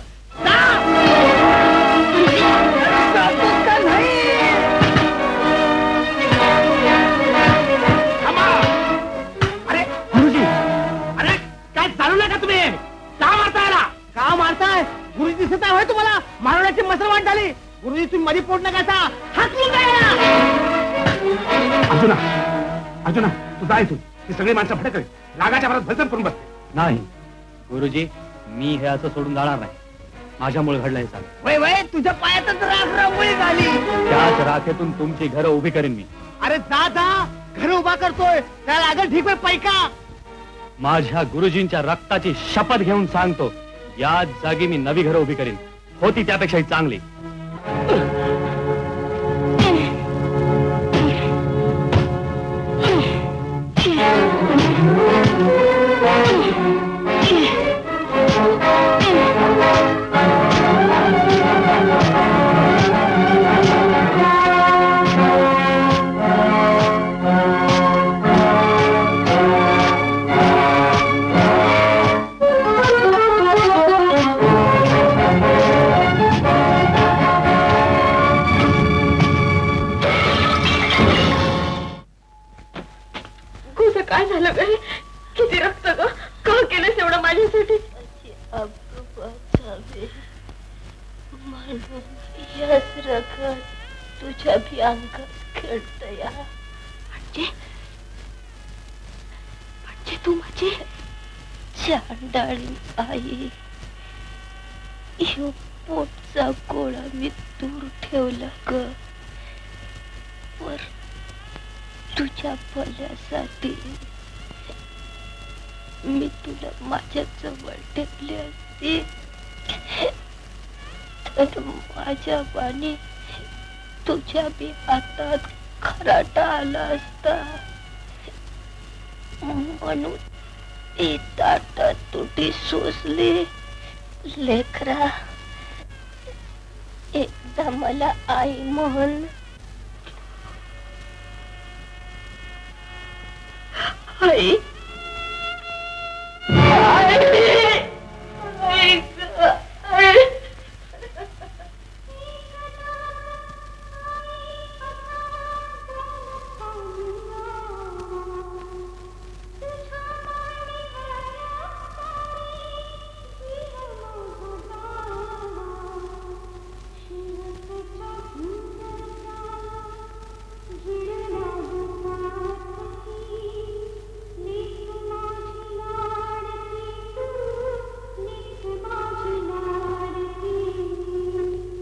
अरे गुरुजी, अरे काय चालवलंय का तुम्ही. का मारताय ना. का मारताय. गुरुजी दिसत आहे तुम्हाला. मारवण्याची मसरवाट झाली. गुरुजी तुम्ही मध्ये पोट नका हाकलून अर्जुना अर्जुना तू जा इथून. ती सगळी माणसं फटकली रागाच्या भरात भलतन करून बसते. नाही गुरुजी, मी हे असं सोडून जाणार नाही. माझ्यामुळे घडलं हे चालू. वय वय तुझ्या पायातच राख रांगोळी झाली. त्याच राखेतून तुमची घरं उभी करेन मी. अरे जा जा. घर उभा करतोय त्या लागल ठीक आहे पैका. माझ्या गुरुजींच्या रक्ताची शपथ घेऊन सांगतो, याच जागी मी नवी घरं उभी करीन. होती त्यापेक्षाही चांगली. काय झालं ग. किती रक्त ग. का केलंस एवढं माझ्यासाठी. यस रगत तुझ्या भी अंगात खेळतया. म्हणजे तू माझी चांडाळी आई. ह्यो पोटचा गोळा मी दूर ठेवला ग. वर तुझ्या भल्यासाठी मी तुला माझ्या जवळ ठेवली असती तर माझ्या वाणी तुझ्या बी हातात खराटा आला असता. म्हणून ती ताटात तुटी सोसली. लेकरा एकदा मला आई म्हण. आई.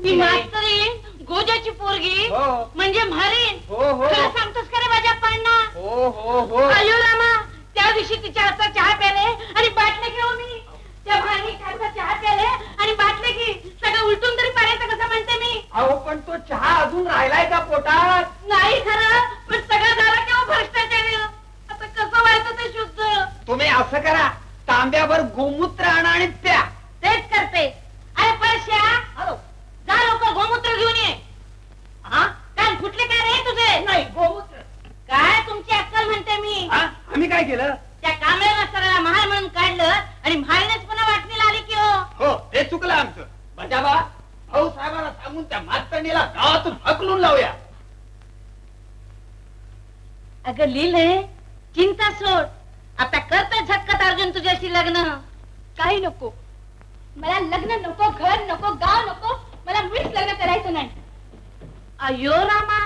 ती मास्तरी गोजाची पोरगी म्हणजे म्हारीन. खरं सांगतोस का रे माझ्या पाण्या. अयो रामा, त्या दिवशी तिच्या हातचा चहा प्याले आणि बाटले घेऊ मी. त्या भारी हातचा चहा प्याले आणि बाटले की सगळं उलटून तरी पाडायचं कसं म्हणते मी. अहो पण तो चहा अजून राहिलाय का पोटात. नाही खरं, पण सगळं झालं केव्हा भ्रष्टाचारी. आता कसं व्हायचं ते शुद्ध. तुम्ही असं करा, तांब्यावर गोमूत्र आणा आणि प्या. तेच करते. अरे परश्या, जा लोक गोमूत्र घेऊन ये. हा कान फुटले काय रे तुझे. नाही गोमूत्र. काय तुमची अक्कल म्हणते मी. आम्ही काय केलं. त्या कांबळे मास्तराला महाल म्हणून काढलं आणि महालनेच पुन्हा वाटणीला आली की हो ते चुकलं आमचं. बजाबा भाऊ साहेबांना सांगून त्या मास्तरणीला गावातून हकलून लावूया. अगं लिहिले, चिंता सोड. आता करतोय झटकत अर्जुन तुझ्याशी लग्न. काही नको. मला लग्न नको, घर नको, गाव नको. मला मुळीच लग्न करायचं नाही. अयो रामा,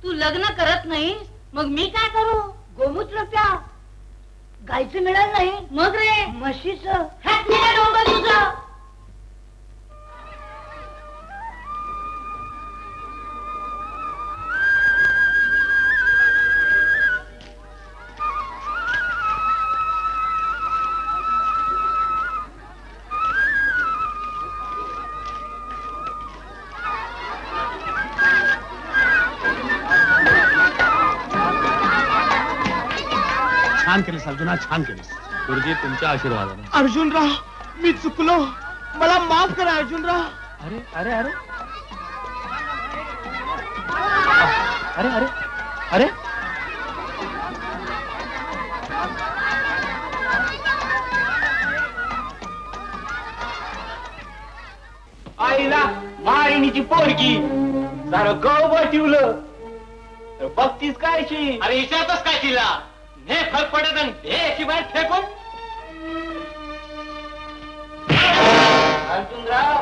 तू लग्न करत नाहीस मग मी काय करू. गोमूत्र प्या. गायचं मिळालं नाही. मग रे म्हशीचं. हात निघा डोंगर तुझं. छान केलीस अर्जुना, छान केलीस. गुरुजी तुमच्या आशीर्वादाने. अर्जुनराव, मी चुकलो, मला माफ करा अर्जुनराव. अरे अरे अरे अरे अरे अरे आईला मारिनीची पोरगी सारं गवभर ठेवलं तर बघतीस कायची. अरे विचारतोस काय तिला? ने फरक पडत आणि ढेची बाहेर फेकून. अर्जुनराव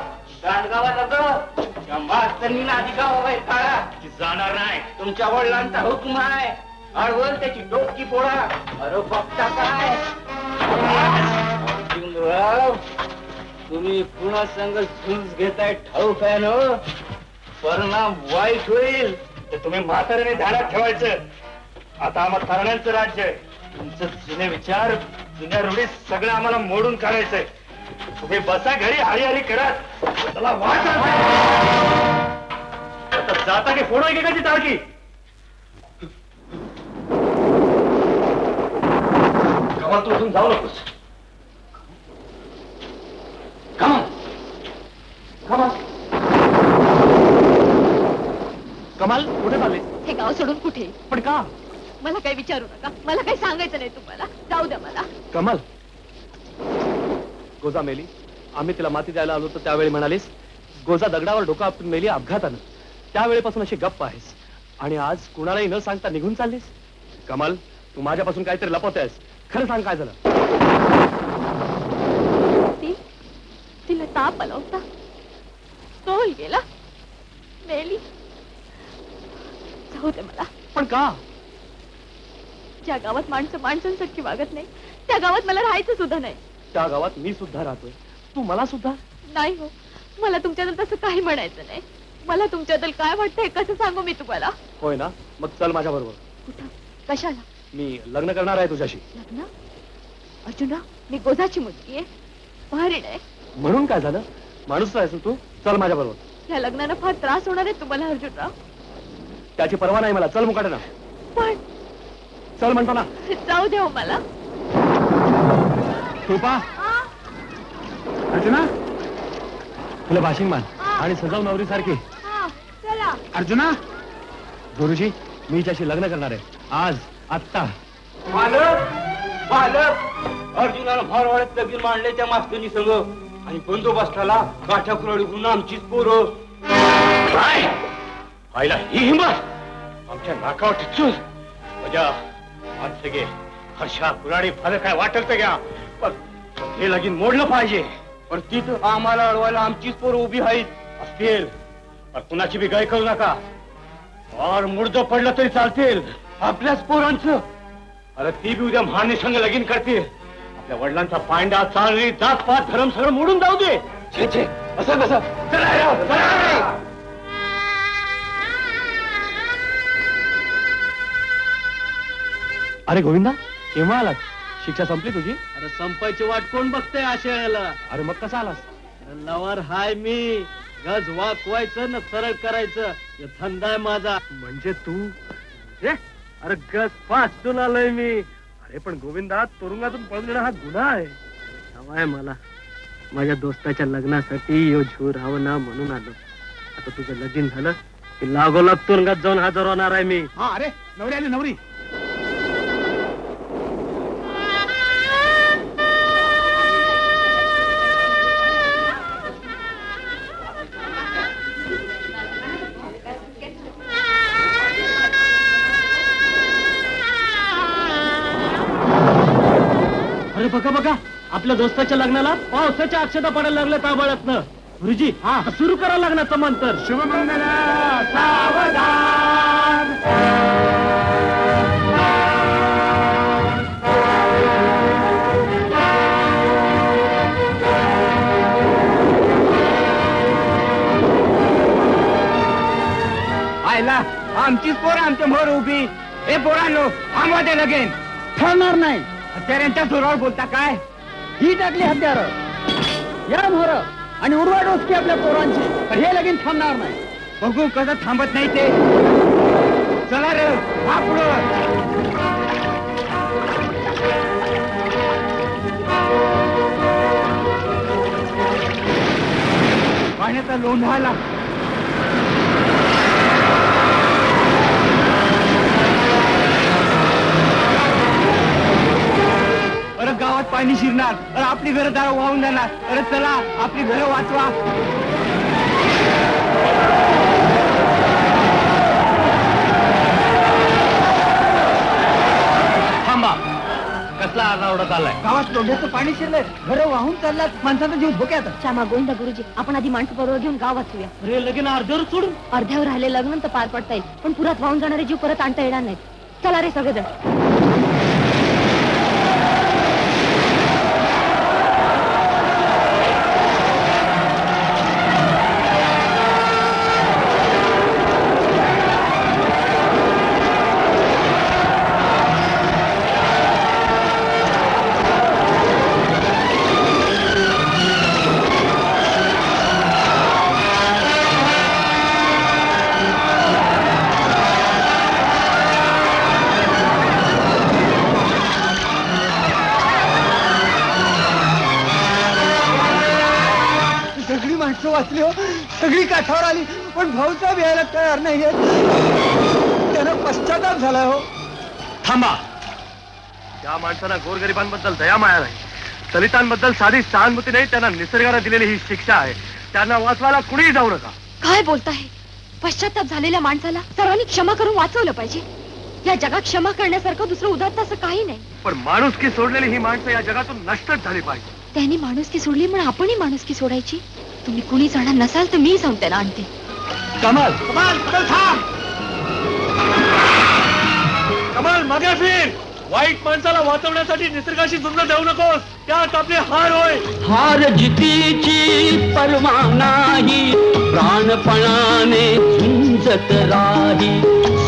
गांडगावा नको, त्या मास्तरनी आधी गावाबाहेर काढा. जाणार नाही. तुमच्या वडिलांचा हुकूम आहे, अडवल त्याची डोकी फोडा. अरे बघता काय अर्जुनराव, तुम्ही पुन्हा संघ झुंज घेताय ठाऊक आहे ना, परिणाम वाईट होईल. ते तुम्ही म्हाताऱ्याने ध्यानात ठेवायचं. आता आम्हाला तरुणांचं राज्य आहे. तुमचं जुने विचार, जुन्या रूढी सगळं आम्हाला मोडून काढायचंय. तुम्ही बसा घरी हरी करत. त्याला वाट आता जाता की फोडो एकेकाची टाळकी. कमाल तू उठून जाऊ नकोस. कमाल कमाल कमाल कुठे चालले? हे गाव सोडून कुठे? पण का? मला काही विचारू नका, मला काही सांगायचं नाही तुम्हाला. जाऊ द्या मला. कमाल, गोजा मेली, आम्ही तिला माती द्यायला आलो तर त्यावेळी म्हणालीस गोजा दगडावर डोकं आपटून मेली अपघातानं. त्यावेळेपासून अशी गप्प आहेस आणि आज कुणालाही न सांगता निघून चाललीस. कमाल, तू माझ्यापासून काहीतरी लपवतेस. खरं सांग, काय झालं? तिला ताप आला होता, तोल गेला, मेली. जाऊ दे मला. पण का? ज्या गावात माणसं माणसांसारखी वागत नाही त्या गावात मला राहायचं सुद्धा नाही. त्या गावात मी सुद्धा राहतोय, तू मला सुद्धा. नाही हो, मला तुमच्याबद्दल तसं काही म्हणायचं नाही. मला तुमच्याबद्दल काय वाटतंय कसं सांगू मी तुम्हाला? होय ना, मग चल माझ्या बरोबर. कुठं? कशाला? मी लग्न करणार आहे तुझ्याशी. लग्न? अर्जुनराव, मी गोजाची मुलगी आहे, बहारीण आहे. म्हणून काय झालं? माणूस आहेस तू. चल माझ्या बरोबर. या लग्नानं फार त्रास होणार आहे तुम्हाला अर्जुनराव. त्याची पर्वा नाही मला. चल मुकाटे ना. पण चल म्हणतो ना. जाऊ दे हो मला. कृपा, अर्जुना तुला भाशिंग मान आणि सजाव नवरी सारखी. चला अर्जुना, गुरुजी, मी हिच्याशी लग्न करणार आहे आज, आत्ता. मालक, मालक, अर्जुनाला मारवाड्यात लगीन मांडले त्या मास्तरनी संग आणि बंदोबस्ताला काठ्या कुराडीकडून आमचीच पोरं. काय? आईला ही हिंमत आमच्या नाकावर टिचून माझ्या आज सगळे हर्षा कुराडी फल काय वाटल तर घ्या, पण हे लगीन मोडलं पाहिजे. पण तिथं आम्हाला अडवायला आमचीच पोरं उभी आहेत. असतील पण कुणाची बी गाय करू नका. और मुर्द पडलं तरी चालतील. आपल्याच पोरांचं. अरे ती बी उद्या महाने संग लगीन करतील. आपल्या वडिलांचा पांडा, चालणी, जात पात, धर्म सगळं मोडून जाऊ दे. छे छे, असं कसं? चला. अरे गोविंदा, केव्हा आलास? शिक्षा संपली तुझी? अरे संपायची वाट कोण बघतंय आशयाला? अरे मग कसा आलास? लवर हाय मी. गज वाकवायचं ना सरळ करायचं हे धंदा माझा. म्हणजे तू अरे गज पासून आलोय मी. अरे पण गोविंदा, तुरुंगातून पळून येणं हा गुन्हा आहे. हवाय मला. माझ्या दोस्ताच्या लग्नासाठी यो झूर ना म्हणून आलो. आता तुझं लगीन झालं की लागोलाग तुरुंगात जाऊन हजर होणार आहे मी. हा, अरे नवरी आली, नवरी. अरे बघा बघा, आपल्या दोस्ताच्या लग्नाला पावसाच्या अक्षता पडायला लागल्या ताबळातनं. गुरुजी, हा सुरू करा लग्नाचं मंत्र. शुभमंगल सावधान. आयला आमचीच पोरं आमच्या मोर उभी. हे पोरांनो, थांबवा ते लगीन. ठरणार नाही. हत्यारांच्या जोरावर बोलता काय? ही टाकली हत्यार या मोर आणि उडवा डोसकी आपल्या पोरांची. पण हे लगीन थांबणार नाही. बघू कसं थांबत नाही ते. चला रे, हा पुढं. आता लोंढाला. अरे गावात पाणी शिरणार, अरे आपली घरं दार वाहून जाणार. अरे चला आपली घरं वाचवा. थांबा, कसला आरडाओरडा चाललाय? गावात लोंढ्याचं पाणी शिरलंय, घरं वाहून चालल्यात, माणसाचा जीव धोक्यात. श्यामा गोविंदा गुरुजी, आपण आधी माणसं बरोबर घेऊन गाव वाचूया. अरे लगीन अर्ध्यावर सोडून अर्ध्यावर राहिले लग्न तर पार पडता येईल, पण पुरात वाहून जाणारे जीव परत आणता येणार नाहीत. चला रे सगळेजण. सगळी माणसं वाचली हो, सगळी काठावर आली, पण भाऊसाहेब यायला तयार नाहीये. त्यांना पश्चाताप झालाय हो. थांबा, त्या माणसाला गोरगरिबांबद्दल दया माया नाही, दलितांबद्दल साधी सहानुभूती नाही, त्यांना निसर्गाने दिलेली ही शिक्षा आहे. त्यांना वाचवायला कुणीही जाऊ नका. काय बोलताय? पश्चाताप झालेल्या माणसाला सर्वांनी क्षमा करून वाचवलं पाहिजे. या जगात क्षमा करण्यासारखं दुसरं उदात्त असं काही नाही. पण माणुसकी सोडलेली ही माणसं या जगातून नष्टच झाली पाहिजे. त्यांनी माणुसकी सोडली म्हणून आपणही माणुसकी सोडायची. तुम्ही कुणी जाणार नसाल तर मी जाऊन त्यांना आणते. कमाल कमाल थांब. कमाल मागे फिर. वाईट माणसाला वाचवण्यासाठी निसर्गाशी झुंज देऊ नकोस, त्यात आपले हार होय. हार जितीची पर्वा नाही, प्राणपणाने झुंजत राही.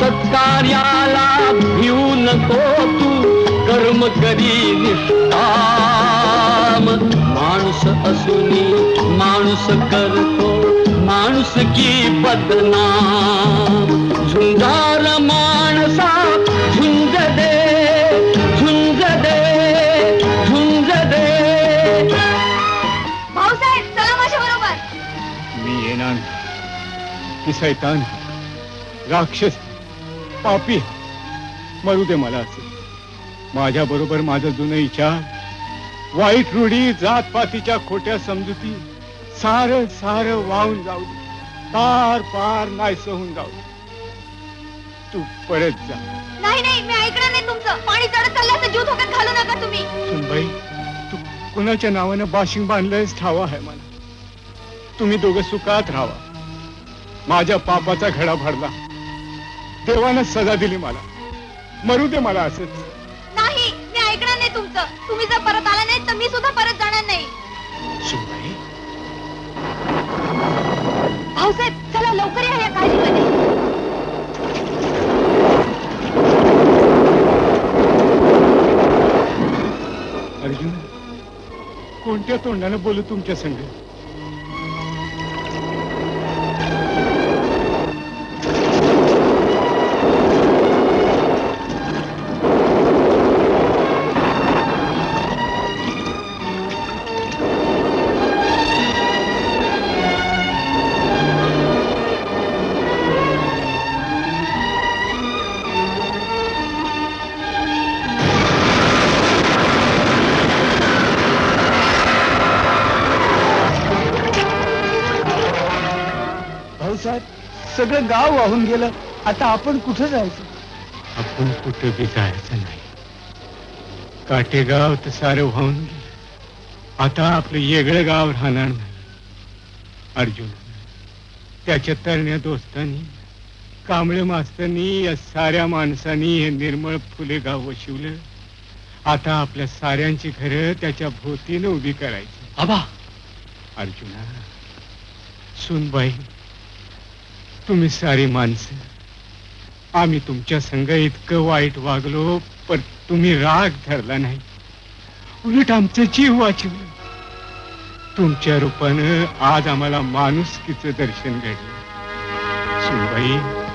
सत्कार्याला भिऊ नको तू, कर्म करी निष्काम. माणूस असूनी माणूस करतो माणुसकी बदनाम. झुंजार माणसा झुंज दे, झुंज दे, झुंज दे. भाऊसाहेब चला माझ्या बरोबर. मी येणार की सैतान, राक्षस, पापी मरू दे मला. असे माझ्या बरोबर माझा जुना विचार, वाईट रूढी, जातपातीच्या खोट्या समजुती सार सार वाहून जाऊ दे. पार पार नाहीसं होऊन जाऊ दे. तू परत जा. नाही नाही, मी ऐकणार नाही तुमचं. पाणी चढत चालल्याचं जीव धोक्यात घालू नका तुम्ही. सुनबाई, तू कुणाच्या नावानं बाशिंग बांधलंयस ठावा आहे मला. तुम्ही दोघं सुखात राहावा. माझ्या पापाचा घडा भरला, देवानं सजा दिली मला. मरू दे मला असंच. नाही, मी ऐकणार नाही तुमचं. तुम्ही जर परत आला नाही तर मी सुद्धा परत जाणार नाही. सुनबाई, भाऊसाहेब चला लवकर या काळजीमध्ये. अर्जुन, कोणत्या तोंडानं बोलू तुमच्या संग? सगळं गाव वाहून गेलं. आता आपण कुठं जायचं? आपण कुठं बी जायचं नाही. काटेगाव तर सारं वाहून गेलं. आता आपलं वेगळं गाव राहणार नाही. अर्जुन, त्याच्या तरण्या दोस्तांनी, कांबळे मास्तरांनी, या साऱ्या माणसांनी हे निर्मळ फुले गाव वशिवलं. आता आपल्या साऱ्यांची घरं त्याच्या भोवतीनं उभी करायची. आबा, अर्जुना, सुनबाई, तुम्ही सारी माणसं, आम्ही तुमच्या संग इतकं वाईट वागलो, पण तुम्ही राग धरला नाही. उलट आमचं जीव वाचवलं. तुमच्या रूपानं आज आम्हाला माणुसकीचं दर्शन घडलं. सुनबाई,